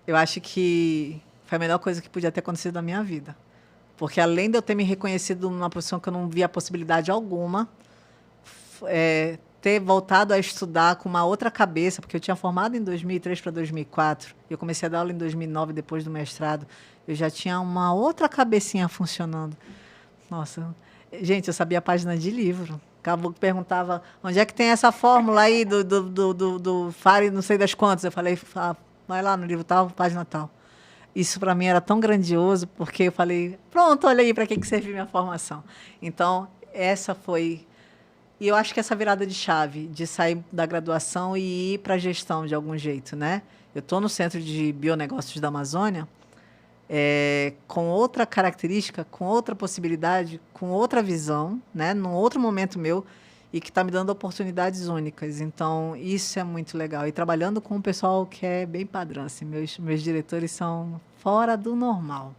Eu acho que foi a melhor coisa que podia ter acontecido na minha vida. Porque, além de eu ter me reconhecido numa profissão que eu não via possibilidade alguma, ter voltado a estudar com uma outra cabeça, porque eu tinha formado em 2003 para 2004, e eu comecei a dar aula em 2009, depois do mestrado, eu já tinha uma outra cabecinha funcionando. Nossa, gente, eu sabia a página de livro. Acabou que perguntava, onde é que tem essa fórmula aí do Fare não sei das quantas? Eu falei, vai lá no livro tal, página tal. Isso para mim era tão grandioso, porque eu falei, pronto, olha aí para que serviu minha formação. Então, essa foi... E eu acho que essa virada de chave, de sair da graduação e ir para a gestão de algum jeito, né? Eu estou no Centro de Bionegócios da Amazônia, com outra característica, com outra possibilidade, com outra visão, né? Num outro momento meu, e que está me dando oportunidades únicas. Então, isso é muito legal. E trabalhando com um pessoal que é bem padrão. Assim, meus diretores são fora do normal.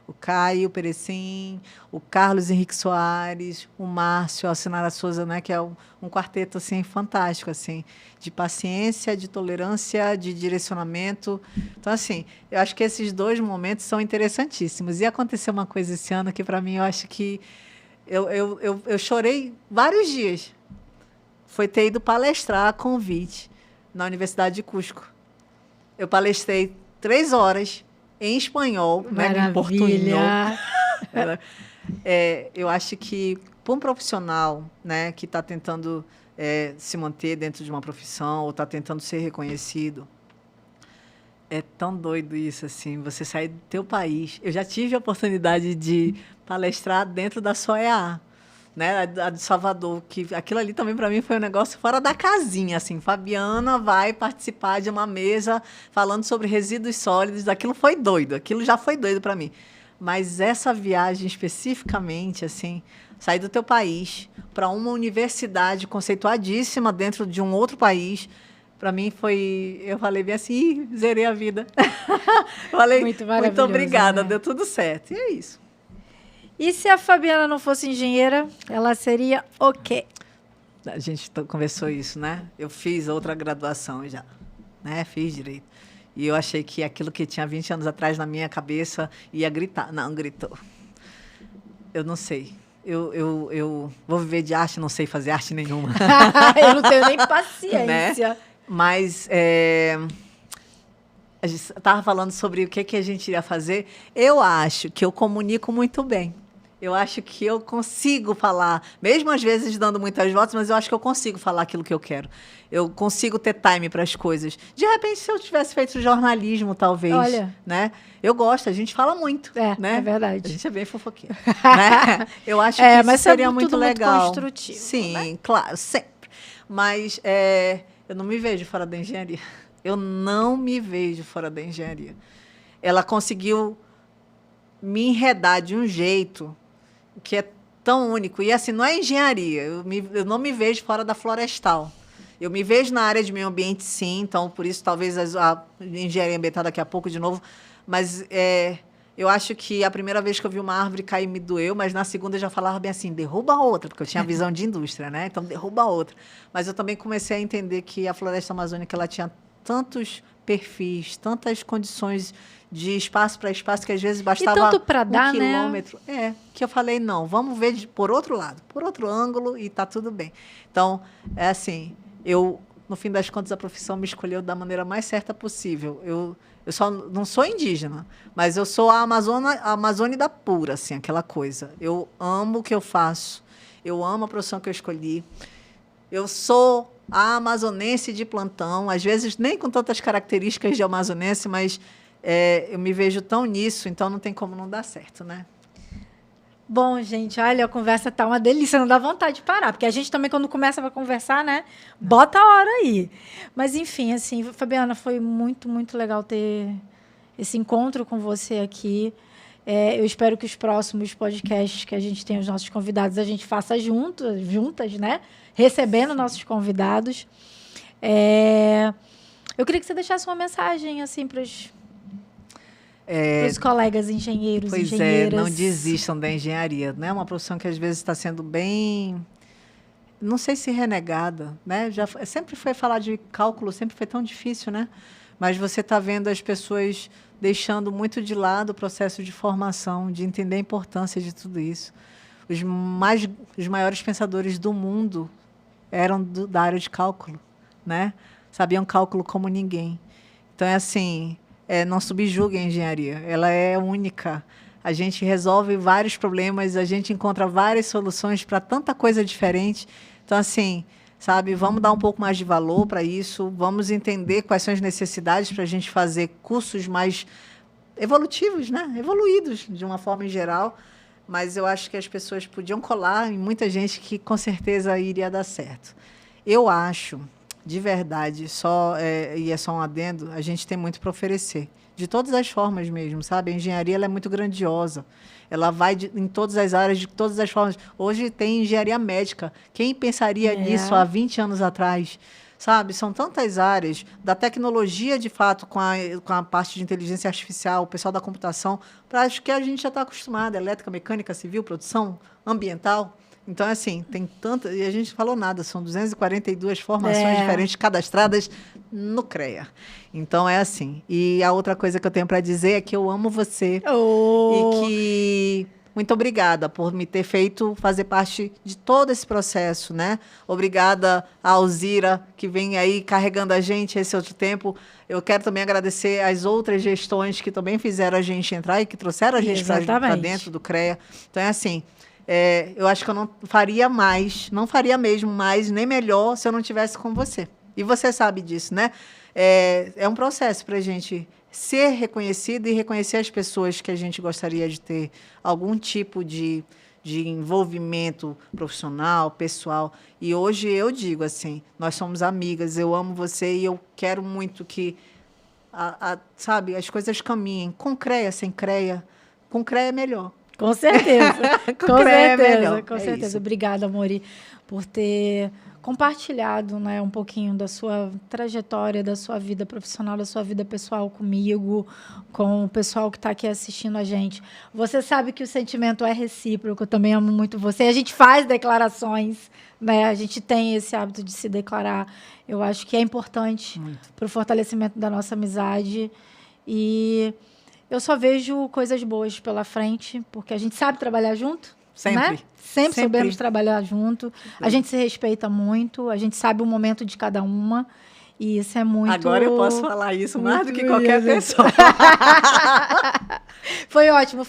O Caio Perecim, o Carlos Henrique Soares, o Márcio Alcinara Souza, né, que é um quarteto assim, fantástico, assim, de paciência, de tolerância, de direcionamento. Então, assim, eu acho que esses dois momentos são interessantíssimos. E aconteceu uma coisa esse ano que, para mim, eu acho que eu chorei vários dias. Foi ter ido palestrar a convite na Universidade de Cusco. Eu palestrei 3 horas em espanhol, né, em portunhol. Eu acho que, para um profissional, né, que está tentando se manter dentro de uma profissão ou está tentando ser reconhecido, é tão doido isso, assim, você sair do teu país. Eu já tive a oportunidade de palestrar dentro da SOEA, né, a de Salvador, que aquilo ali também para mim foi um negócio fora da casinha, assim, Fabiana vai participar de uma mesa falando sobre resíduos sólidos, aquilo foi doido, aquilo já foi doido para mim, mas essa viagem especificamente, assim, sair do teu país para uma universidade conceituadíssima dentro de um outro país, para mim foi, eu falei bem assim, zerei a vida. Falei, muito obrigada, né? Deu tudo certo, e é isso. E se a Fabiana não fosse engenheira, ela seria o quê? A gente conversou isso, né? Eu fiz outra graduação já, né? Fiz direito. E eu achei que aquilo que tinha 20 anos atrás na minha cabeça ia gritar. Não, gritou. Eu não sei. Eu vou viver de arte, não sei fazer arte nenhuma. Eu não tenho nem paciência. Né? Mas... a gente estava falando sobre o que a gente iria fazer. Eu acho que eu comunico muito bem. Eu acho que eu consigo falar, mesmo às vezes dando muitas voltas, mas eu acho que eu consigo falar aquilo que eu quero. Eu consigo ter time para as coisas. De repente, se eu tivesse feito jornalismo, talvez. Olha. Né? Eu gosto, a gente fala muito. Né? É verdade. A gente é bem fofoqueiro. Né? Eu acho que isso seria muito legal. Muito construtivo. Sim, né? Claro, sempre. Mas eu não me vejo fora da engenharia. Eu não me vejo fora da engenharia. Ela conseguiu me enredar de um jeito que é tão único. E, assim, não é engenharia. Eu não me vejo fora da florestal. Eu me vejo na área de meio ambiente, sim. Então, por isso, talvez a engenharia ambiental daqui a pouco de novo. Mas eu acho que a primeira vez que eu vi uma árvore cair me doeu, mas na segunda eu já falava bem assim, derruba outra, porque eu tinha visão de indústria, né? Então, derruba outra. Mas eu também comecei a entender que a floresta amazônica ela tinha tantos perfis, tantas condições de espaço para espaço, que às vezes bastava dar, quilômetro. Né? Que eu falei, não, vamos ver por outro lado, por outro ângulo, e está tudo bem. Então, é assim, no fim das contas, a profissão me escolheu da maneira mais certa possível. Eu só não sou indígena, mas eu sou a amazônida pura, assim, aquela coisa. Eu amo o que eu faço, eu amo a profissão que eu escolhi. Eu sou a amazonense de plantão, às vezes nem com tantas características de amazonense, mas eu me vejo tão nisso, então não tem como não dar certo, né? Bom, gente, olha, a conversa tá uma delícia, não dá vontade de parar, porque a gente também, quando começa a conversar, né, bota a hora aí. Mas, enfim, assim, Fabiana, foi muito, muito legal ter esse encontro com você aqui. Eu espero que os próximos podcasts que a gente tem os nossos convidados, a gente faça juntas, né? Recebendo nossos convidados. Eu queria que você deixasse uma mensagem, assim, para os colegas engenheiros, engenheiras. Não desistam da engenharia. Né? É uma profissão que, às vezes, está sendo bem... Não sei se renegada, né? Sempre foi falar de cálculo, sempre foi tão difícil, né? Mas você está vendo as pessoas deixando muito de lado o processo de formação, de entender a importância de tudo isso. Os maiores pensadores do mundo eram da área de cálculo, né? Sabiam cálculo como ninguém. Então, não subjuguem a engenharia. Ela é única. A gente resolve vários problemas, a gente encontra várias soluções para tanta coisa diferente. Então, vamos dar um pouco mais de valor para isso, vamos entender quais são as necessidades para a gente fazer cursos mais evolutivos, né? Evoluídos, de uma forma em geral. Mas eu acho que as pessoas podiam colar em muita gente que, com certeza, iria dar certo. Eu acho, de verdade, e é só um adendo, a gente tem muito para oferecer. De todas as formas mesmo, sabe? A engenharia ela é muito grandiosa. Ela vai em todas as áreas, de todas as formas. Hoje tem engenharia médica. Quem pensaria nisso há 20 anos atrás? Sabe? São tantas áreas, da tecnologia, de fato, com a parte de inteligência artificial, o pessoal da computação, para acho que a gente já está acostumado, elétrica, mecânica, civil, produção, ambiental. Então, tem tanta... E a gente não falou nada, são 242 formações diferentes cadastradas no CREA. Então, é assim. E a outra coisa que eu tenho para dizer é que eu amo você. E que... Muito obrigada por me ter feito fazer parte de todo esse processo, né? Obrigada a Alzira, que vem aí carregando a gente esse outro tempo. Eu quero também agradecer às outras gestões que também fizeram a gente entrar e que trouxeram a gente para dentro do CREA. Então, eu acho que eu não faria mesmo mais, nem melhor, se eu não tivesse com você. E você sabe disso, né? É um processo para a gente ser reconhecido e reconhecer as pessoas que a gente gostaria de ter algum tipo de envolvimento profissional, pessoal. E hoje eu digo nós somos amigas, eu amo você e eu quero muito que, as coisas caminhem. Com CREA, sem CREA. Com CREA é melhor. Com certeza. Com certeza. Com certeza. Obrigada, Amori, por ter compartilhado, né, um pouquinho da sua trajetória, da sua vida profissional, da sua vida pessoal comigo, com o pessoal que está aqui assistindo a gente. Você sabe que o sentimento é recíproco, eu também amo muito você. A gente faz declarações, né? A gente tem esse hábito de se declarar. Eu acho que é importante para o fortalecimento da nossa amizade. E eu só vejo coisas boas pela frente, porque a gente sabe trabalhar junto. Sempre. Né? Sempre soubemos trabalhar junto. A gente se respeita muito, a gente sabe o momento de cada uma. E isso é muito... Agora eu posso falar isso mais do que qualquer pessoa. Foi ótimo.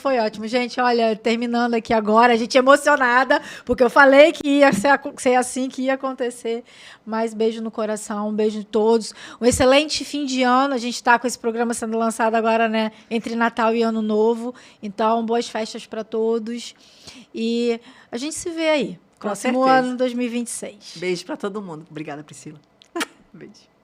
Gente, olha, terminando aqui agora, a gente emocionada, porque eu falei que ia ser assim que ia acontecer. Mas beijo no coração, um beijo em todos. Um excelente fim de ano. A gente está com esse programa sendo lançado agora, né, entre Natal e Ano Novo. Então, boas festas para todos. E a gente se vê aí. Próximo ano, 2026. Beijo para todo mundo. Obrigada, Priscila. Beijo.